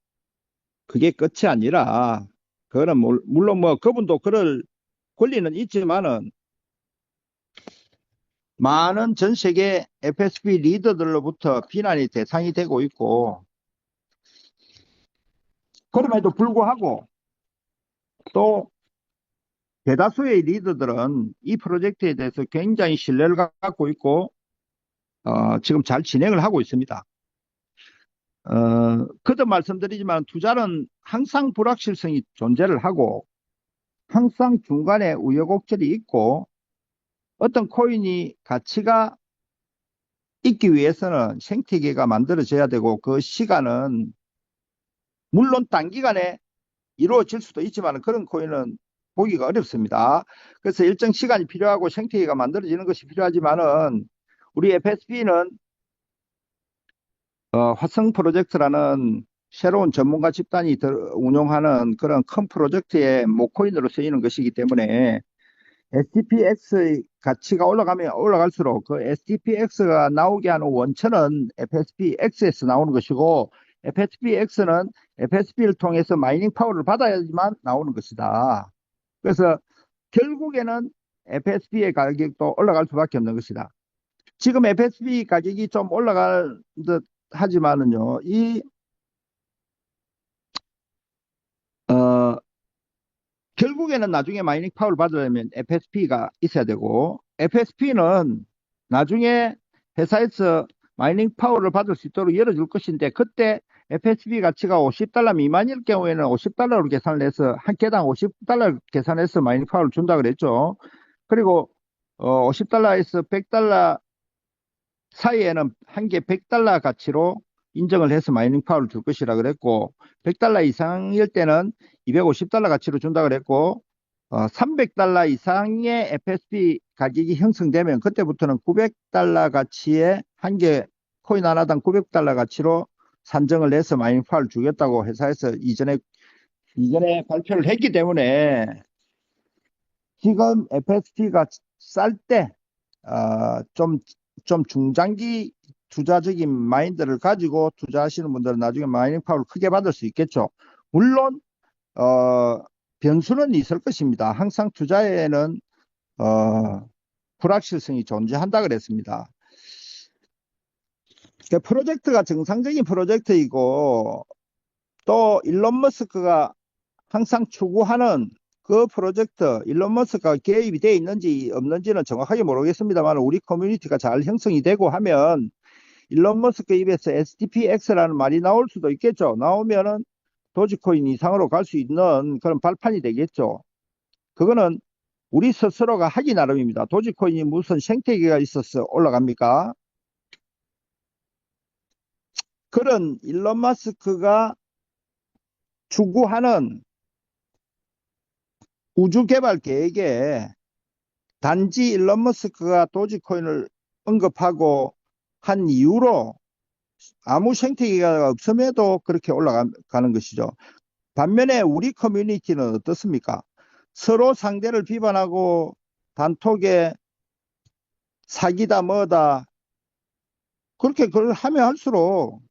그게 끝이 아니라 그거는 물론 뭐 그분도 그럴 권리는 있지만은 많은 전 세계 FSP 리더들로부터 비난이 대상이 되고 있고 그럼에도 불구하고 또 대다수의 리더들은 이 프로젝트에 대해서 굉장히 신뢰를 갖고 있고 지금 잘 진행을 하고 있습니다. 그도 말씀드리지만 투자는 항상 불확실성이 존재를 하고 항상 중간에 우여곡절이 있고 어떤 코인이 가치가 있기 위해서는 생태계가 만들어져야 되고 그 시간은 물론 단기간에 이루어질 수도 있지만 그런 코인은 보기가 어렵습니다. 그래서 일정 시간이 필요하고 생태계가 만들어지는 것이 필요하지만은 우리 FSP는 화성 프로젝트라는 새로운 전문가 집단이 운영하는 그런 큰 프로젝트의 모코인으로 쓰이는 것이기 때문에 SDPX의 가치가 올라가면 올라갈수록 그 SDPX가 나오게 하는 원천은 FSPX에서 나오는 것이고 FSPX는 FSP를 통해서 마이닝 파워를 받아야지만 나오는 것이다. 그래서 결국에는 FSP의 가격도 올라갈 수밖에 없는 것이다. 지금 FSP 가격이 좀 올라갈 듯 하지만은요, 어, 결국에는 나중에 마이닝 파워를 받으려면 FSP가 있어야 되고, FSP는 나중에 회사에서 마이닝 파워를 받을 수 있도록 열어줄 것인데, 그때 FSP 가치가 50달러 미만일 경우에는 50달러로 계산을 해서, 한 개당 50달러 계산해서 마이닝 파워를 준다 그랬죠. 그리고 50달러에서 100달러 사이에는 한 개 100달러 가치로 인정을 해서 마이닝 파워를 줄 것이라 그랬고 100달러 이상일 때는 250달러 가치로 준다 그랬고 300달러 이상의 FSP 가격이 형성되면 그때부터는 900달러 가치의 한 개 코인 하나당 900달러 가치로 산정을 해서 마이닝 파워를 주겠다고 회사에서 이전에 발표를 했기 때문에 지금 FSP가 쌀 때, 좀 중장기 투자적인 마인드를 가지고 투자하시는 분들은 나중에 마이닝 파워를 크게 받을 수 있겠죠. 물론, 변수는 있을 것입니다. 항상 투자에는, 불확실성이 존재한다 그랬습니다. 프로젝트가 정상적인 프로젝트이고, 또 일론 머스크가 항상 추구하는 그 프로젝트 일론 머스크가 개입이 되어 있는지 없는지는 정확하게 모르겠습니다만 우리 커뮤니티가 잘 형성이 되고 하면 일론 머스크 입에서 SDPX라는 말이 나올 수도 있겠죠. 나오면은 도지코인 이상으로 갈 수 있는 그런 발판이 되겠죠. 그거는 우리 스스로가 하기 나름입니다. 도지코인이 무슨 생태계가 있어서 올라갑니까? 그런 일론 머스크가 추구하는 우주 개발 계획에 단지 일론 머스크가 도지코인을 언급하고 한 이후로 아무 생태계가 없음에도 그렇게 올라가는 것이죠. 반면에 우리 커뮤니티는 어떻습니까? 서로 상대를 비판하고 단톡에 사기다 뭐다 그렇게 그걸 하면 할수록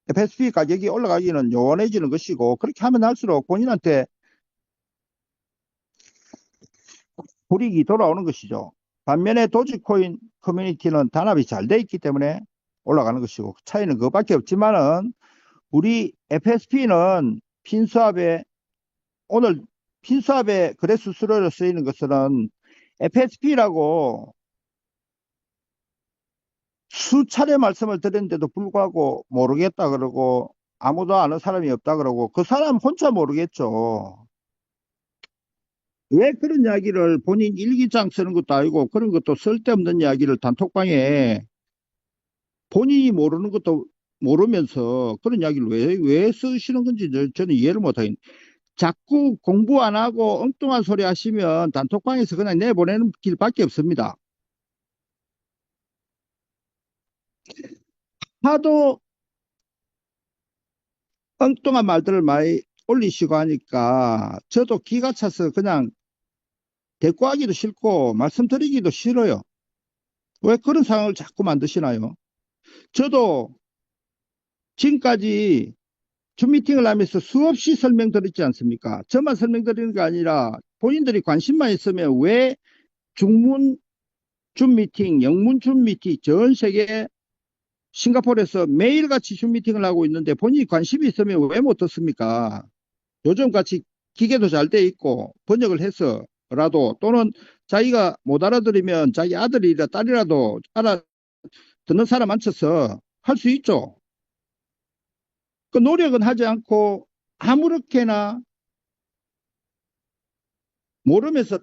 FSP 가격이 올라가기는 요원해지는 것이고 그렇게 하면 할수록 본인한테 불이익이 돌아오는 것이죠. 반면에 도지코인 커뮤니티는 단합이 잘 돼 있기 때문에 올라가는 것이고 차이는 그것밖에 없지만은 우리 FSP는 핀수합에 오늘 핀수합에 거래 수수료로 쓰이는 것은 FSP라고 수차례 말씀을 드렸는데도 불구하고 모르겠다 그러고 아무도 아는 사람이 없다 그러고 그 사람 혼자 모르겠죠. 왜 그런 이야기를 본인 일기장 쓰는 것도 아니고 그런 것도 쓸데없는 이야기를 단톡방에 본인이 모르는 것도 모르면서 그런 이야기를 왜 쓰시는 건지 저는 이해를 못하겠네요. 자꾸 공부 안 하고 엉뚱한 소리 하시면 단톡방에서 그냥 내보내는 길밖에 없습니다. 하도 엉뚱한 말들을 많이 올리시고 하니까 저도 기가 차서 그냥 대꾸하기도 싫고 말씀드리기도 싫어요. 왜 그런 상황을 자꾸 만드시나요? 저도 지금까지 줌 미팅을 하면서 수없이 설명드렸지 않습니까? 저만 설명드리는 게 아니라 본인들이 관심만 있으면 왜 중문 줌 미팅, 영문 줌 미팅 전 세계 싱가포르에서 매일같이 줌 미팅을 하고 있는데 본인이 관심이 있으면 왜 못 듣습니까? 요즘 같이 기계도 잘 돼 있고 번역을 해서라도 또는 자기가 못 알아들으면 자기 아들이라 딸이라도 알아듣는 사람 앉혀서 할 수 있죠. 그 노력은 하지 않고 아무렇게나 모르면서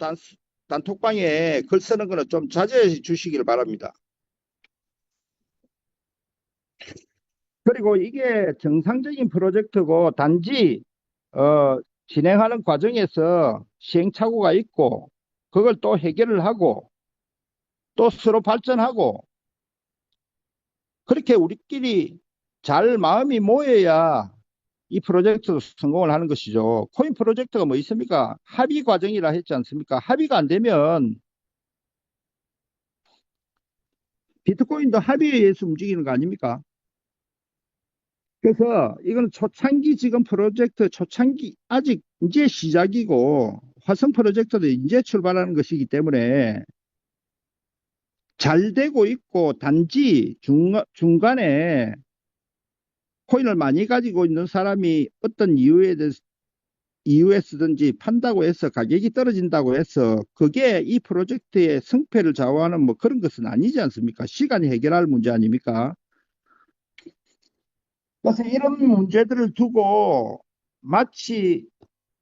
단톡방에 글 쓰는 거는 좀 자제해 주시길 바랍니다. 그리고 이게 정상적인 프로젝트고 단지 진행하는 과정에서 시행착오가 있고 그걸 또 해결을 하고 또 서로 발전하고 그렇게 우리끼리 잘 마음이 모여야 이 프로젝트도 성공을 하는 것이죠. 코인 프로젝트가 뭐 있습니까? 합의 과정이라 했지 않습니까? 합의가 안 되면 비트코인도 합의에 의해서 움직이는 거 아닙니까? 그래서 이건 초창기 지금 프로젝트 초창기 아직 이제 시작이고 화성 프로젝트도 이제 출발하는 것이기 때문에 잘 되고 있고 단지 중간에 코인을 많이 가지고 있는 사람이 어떤 이유에서든지 판다고 해서 가격이 떨어진다고 해서 그게 이 프로젝트의 성패를 좌우하는 뭐 그런 것은 아니지 않습니까? 시간이 해결할 문제 아닙니까? 그래서 이런 문제들을 두고 마치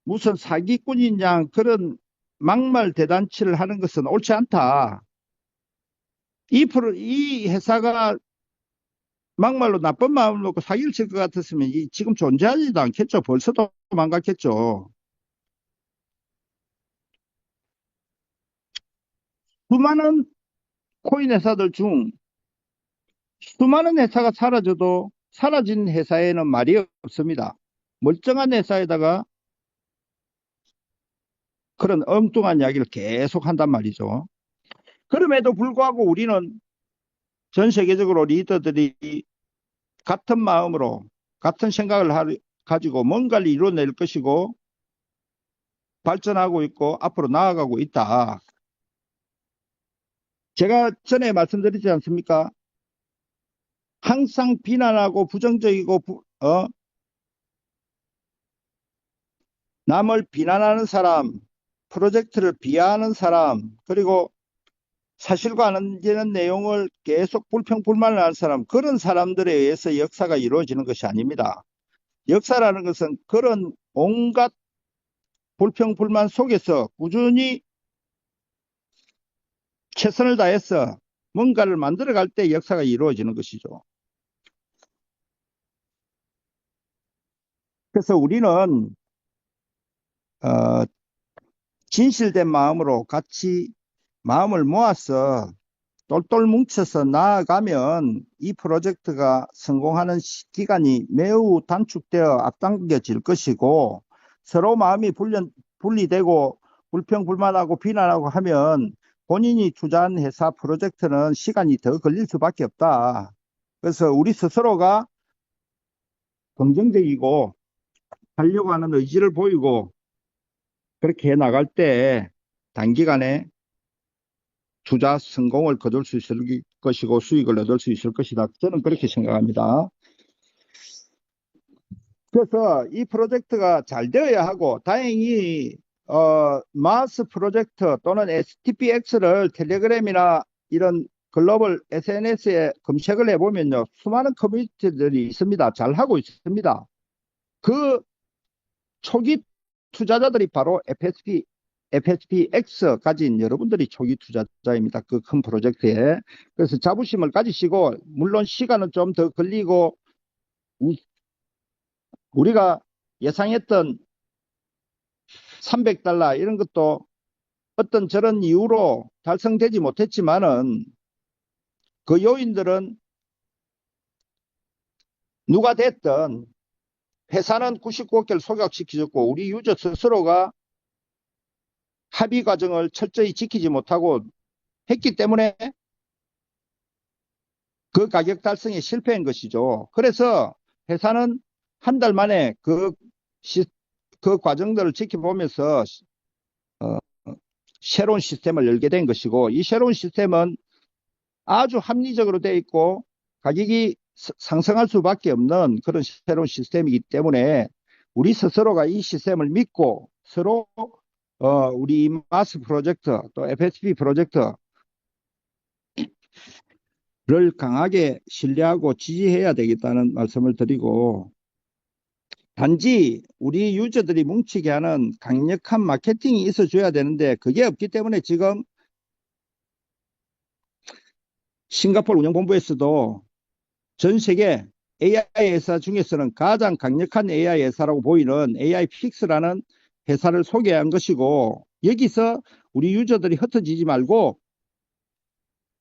무슨 사기꾼인 양 그런 막말 대잔치를 하는 것은 옳지 않다. 이 회사가 막말로 나쁜 마음을 놓고 사기를 칠 것 같았으면 지금 존재하지도 않겠죠. 벌써 도망갔겠죠. 수많은 코인 회사들 중 수많은 회사가 사라져도 사라진 회사에는 말이 없습니다. 멀쩡한 회사에다가 그런 엉뚱한 이야기를 계속 한단 말이죠. 그럼에도 불구하고 우리는 전 세계적으로 리더들이 같은 마음으로 같은 생각을 가지고 뭔가를 이뤄낼 것이고 발전하고 있고 앞으로 나아가고 있다. 제가 전에 말씀드리지 않습니까? 항상 비난하고 부정적이고 남을 비난하는 사람, 프로젝트를 비하하는 사람, 그리고 사실과 안 되는 내용을 계속 불평불만을 하는 사람, 그런 사람들에 의해서 역사가 이루어지는 것이 아닙니다. 역사라는 것은 그런 온갖 불평불만 속에서 꾸준히 최선을 다해서 뭔가를 만들어갈 때 역사가 이루어지는 것이죠. 그래서 우리는 어, 진실된 마음으로 같이 마음을 모아서 똘똘 뭉쳐서 나아가면 이 프로젝트가 성공하는 기간이 매우 단축되어 앞당겨질 것이고 서로 마음이 분리되고 불평불만하고 비난하고 하면 본인이 투자한 회사 프로젝트는 시간이 더 걸릴 수밖에 없다. 그래서 우리 스스로가 긍정적이고 하려고 하는 의지를 보이고 그렇게 해 나갈 때 단기간에 투자 성공을 거둘 수 있을 것이고 수익을 얻을 수 있을 것이다. 저는 그렇게 생각합니다. 그래서 이 프로젝트가 잘 되어야 하고 다행히 마스 프로젝트 또는 STPX를 텔레그램이나 이런 글로벌 SNS에 검색을 해보면요. 수많은 커뮤니티들이 있습니다. 잘 하고 있습니다. 그 초기 투자자들이 바로 FSPX 가진 여러분들이 초기 투자자입니다. 그 큰 프로젝트에. 그래서 자부심을 가지시고 물론 시간은 좀 더 걸리고 우리가 예상했던 $300 이런 것도 어떤 저런 이유로 달성되지 못했지만은 그 요인들은 누가 됐든 회사는 99억개를 소각시켜줬고 우리 유저 스스로가 합의 과정을 철저히 지키지 못하고 했기 때문에 그 가격 달성에 실패한 것이죠. 그래서 회사는 한 달 만에 그 과정들을 지켜보면서 어, 새로운 시스템을 열게 된 것이고 이 새로운 시스템은 아주 합리적으로 되어 있고 가격이 상승할 수밖에 없는 그런 새로운 시스템이기 때문에 우리 스스로가 이 시스템을 믿고 서로 우리 마스 프로젝트 또 FSP 프로젝트를 강하게 신뢰하고 지지해야 되겠다는 말씀을 드리고 단지 우리 유저들이 뭉치게 하는 강력한 마케팅이 있어줘야 되는데 그게 없기 때문에 지금 싱가포르 운영본부에서도 전 세계 AI 회사 중에서는 가장 강력한 AI 회사라고 보이는 AI 픽스라는 회사를 소개한 것이고 여기서 우리 유저들이 흩어지지 말고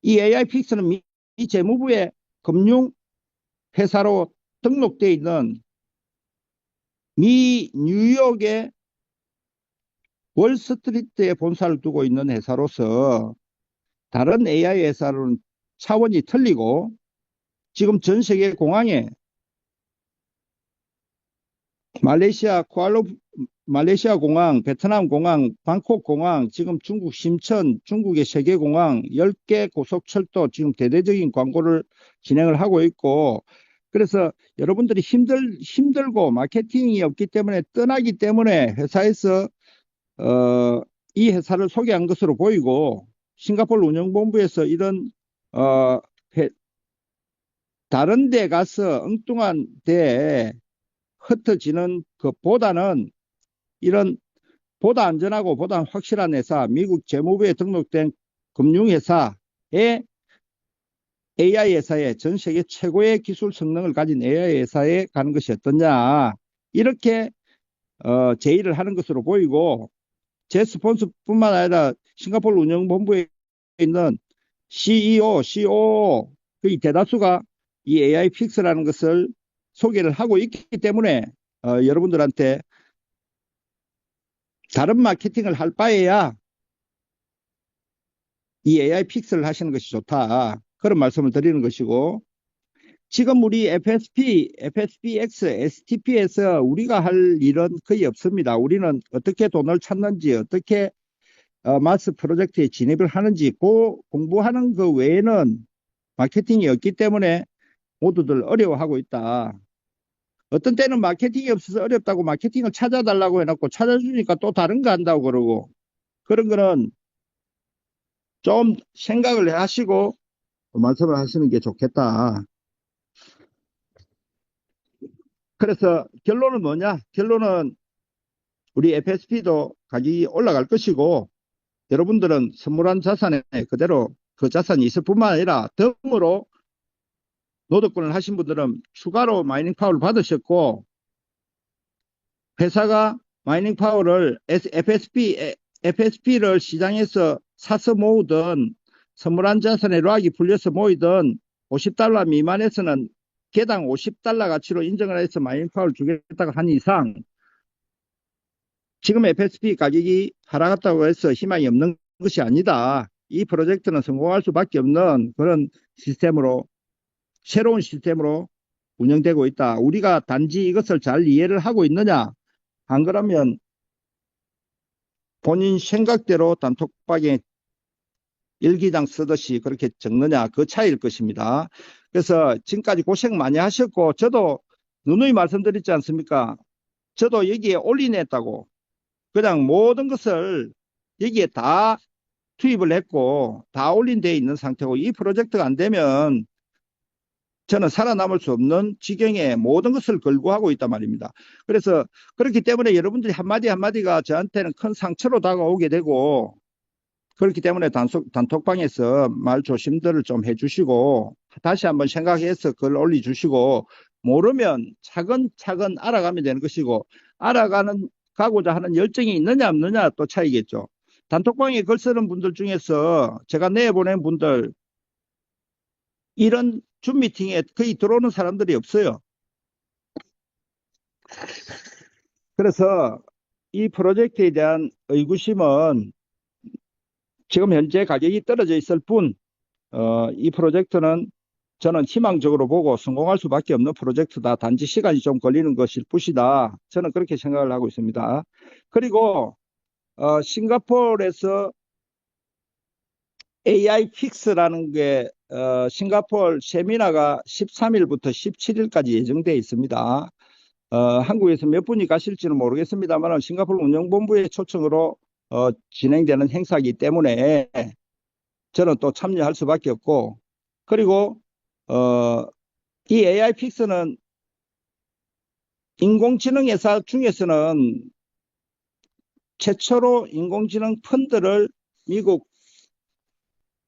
이 AI 픽스는 미 재무부의 금융 회사로 등록되어 있는 미 뉴욕의 월스트리트에 본사를 두고 있는 회사로서 다른 AI 회사로는 차원이 틀리고 지금 전 세계 공항에 말레이시아 공항, 베트남 공항, 방콕 공항, 지금 중국 심천, 중국의 세계공항 10개 고속철도 지금 대대적인 광고를 진행을 하고 있고 그래서 여러분들이 힘들고 마케팅이 없기 때문에 떠나기 때문에 회사에서 이 회사를 소개한 것으로 보이고 싱가포르 운영본부에서 이런 어, 다른 데 가서 엉뚱한 데에 흩어지는 것보다는 이런 보다 안전하고 보다 확실한 회사, 미국 재무부에 등록된 금융회사의 AI 회사에 전 세계 최고의 기술 성능을 가진 AI 회사에 가는 것이 어떠냐 이렇게 제의를 하는 것으로 보이고 제 스폰서뿐만 아니라 싱가포르 운영본부에 있는 CEO, COO 거의 대다수가 이 AI 픽스라는 것을 소개를 하고 있기 때문에 여러분들한테 다른 마케팅을 할 바에야 이 AI 픽스를 하시는 것이 좋다. 그런 말씀을 드리는 것이고 지금 우리 FSPX, STP에서 우리가 할 일은 거의 없습니다. 우리는 어떻게 돈을 찾는지 어떻게 마스 프로젝트에 진입을 하는지 그 공부하는 그 외에는 마케팅이 없기 때문에 모두들 어려워하고 있다. 어떤 때는 마케팅이 없어서 어렵다고 마케팅을 찾아달라고 해놓고 찾아주니까 또 다른 거 한다고 그러고 그런 거는 좀 생각을 하시고 말씀을 하시는 게 좋겠다. 그래서 결론은 뭐냐? 결론은 우리 FSP도 가격이 올라갈 것이고 여러분들은 선물한 자산에 그대로 그 자산이 있을 뿐만 아니라 덤으로 노동권을 하신 분들은 추가로 마이닝 파워를 받으셨고 회사가 마이닝 파워를 FSP를 시장에서 사서 모으든 선물한 자산에 락이 풀려서 모이든 $50 미만에서는 개당 $50 가치로 인정을 해서 마이닝 파워를 주겠다고 한 이상 지금 FSP 가격이 하락했다고 해서 희망이 없는 것이 아니다. 이 프로젝트는 성공할 수밖에 없는 그런 시스템으로 새로운 시스템으로 운영되고 있다. 우리가 단지 이것을 잘 이해를 하고 있느냐? 안 그러면 본인 생각대로 단톡방에 일기장 쓰듯이 그렇게 적느냐, 그 차이일 것입니다. 그래서 지금까지 고생 많이 하셨고, 저도 누누이 말씀드렸지 않습니까? 저도 여기에 올인했다고. 그냥 모든 것을 여기에 다 투입을 했고, 다 올인되어 있는 상태고, 이 프로젝트가 안 되면 저는 살아남을 수 없는 지경에 모든 것을 걸고 하고 있단 말입니다. 그래서 그렇기 때문에 여러분들이 한마디 한마디가 저한테는 큰 상처로 다가오게 되고, 그렇기 때문에 단톡방에서 말 조심들을 좀 해주시고, 다시 한번 생각해서 글 올려주시고, 모르면 차근차근 알아가면 되는 것이고, 가고자 하는 열정이 있느냐 없느냐 또 차이겠죠. 단톡방에 글 쓰는 분들 중에서 제가 내보낸 분들, 이런 줌 미팅에 거의 들어오는 사람들이 없어요. 그래서 이 프로젝트에 대한 의구심은 지금 현재 가격이 떨어져 있을 뿐, 이 프로젝트는 저는 희망적으로 보고 성공할 수밖에 없는 프로젝트다. 단지 시간이 좀 걸리는 것일 뿐이다. 저는 그렇게 생각을 하고 있습니다. 그리고 싱가포르에서 AI 픽스라는 게 싱가포르 세미나가 13일부터 17일까지 예정되어 있습니다. 한국에서 몇 분이 가실지는 모르겠습니다만 싱가포르 운영본부의 초청으로 진행되는 행사이기 때문에 저는 또 참여할 수밖에 없고, 그리고 이 AI 픽스는 인공지능 회사 중에서는 최초로 인공지능 펀드를 미국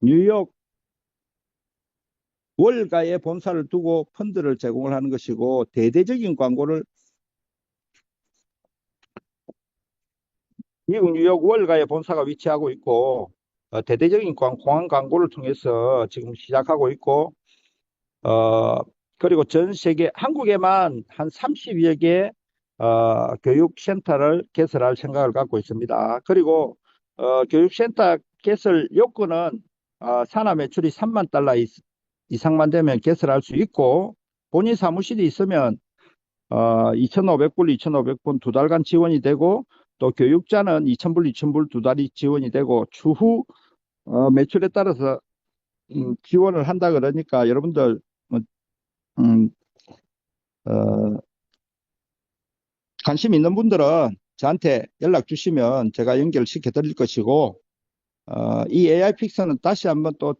뉴욕 월가에 본사를 두고 펀드를 제공을 하는 것이고, 대대적인 광고를 미국 뉴욕 월가에 본사가 위치하고 있고, 대대적인 공항 광고를 통해서 지금 시작하고 있고, 그리고 전 세계, 한국에만 한 30여 개 교육센터를 개설할 생각을 갖고 있습니다. 그리고 교육센터 개설 요건은 산하 매출이 3만 달러 이상만 되면 개설할 수 있고, 본인 사무실이 있으면 2,500불, 2,500분 두 달간 지원이 되고, 또 교육자는 2,000불, 2,000불 두 달이 지원이 되고, 추후 매출에 따라서 지원을 한다 그러니까 여러분들 음, 어, 관심 있는 분들은 저한테 연락 주시면 제가 연결시켜 드릴 것이고, 이 AI 픽서는 다시 한번 또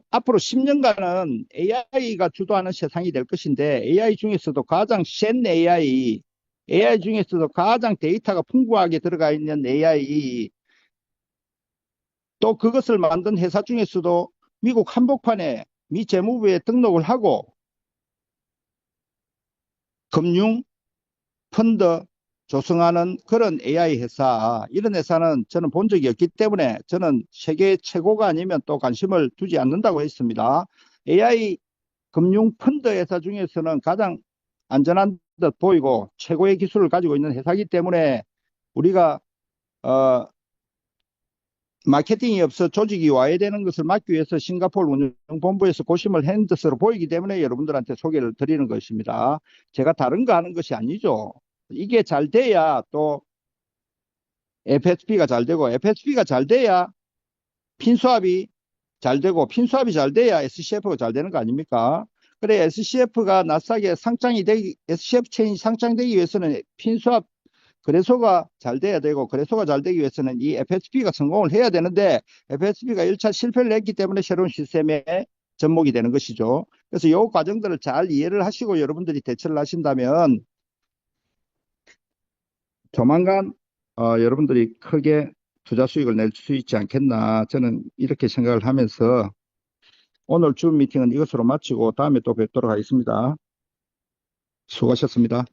앞으로 10년간은 AI가 주도하는 세상이 될 것인데, AI 중에서도 가장 센 AI 중에서도 가장 데이터가 풍부하게 들어가 있는 AI, 또 그것을 만든 회사 중에서도 미국 한복판에 미 재무부에 등록을 하고 금융 펀드 조성하는 그런 AI 회사, 이런 회사는 저는 본 적이 없기 때문에 저는 세계 최고가 아니면 또 관심을 두지 않는다고 했습니다. AI 금융 펀드 회사 중에서는 가장 안전한 듯 보이고 최고의 기술을 가지고 있는 회사이기 때문에 우리가 어, 마케팅이 없어 조직이 와야 되는 것을 막기 위해서 싱가포르 운영본부에서 고심을 한 것으로 보이기 때문에 여러분들한테 소개를 드리는 것입니다. 제가 다른 거 하는 것이 아니죠. 이게 잘 돼야 또 FSP가 잘 되고, FSP가 잘 돼야 핀수합이 잘 되고, 핀수합이 잘 돼야 SCF가 잘 되는 거 아닙니까? 그래, SCF가 나스닥에 SCF 체인이 상장되기 위해서는 핀수합 거래소가 잘 돼야 되고, 거래소가 잘 되기 위해서는 이 FSP가 성공을 해야 되는데, FSP가 1차 실패를 했기 때문에 새로운 시스템에 접목이 되는 것이죠. 그래서 이 과정들을 잘 이해를 하시고 여러분들이 대처를 하신다면 조만간 여러분들이 크게 투자 수익을 낼 수 있지 않겠나, 저는 이렇게 생각을 하면서 오늘 줌 미팅은 이것으로 마치고 다음에 또 뵙도록 하겠습니다. 수고하셨습니다.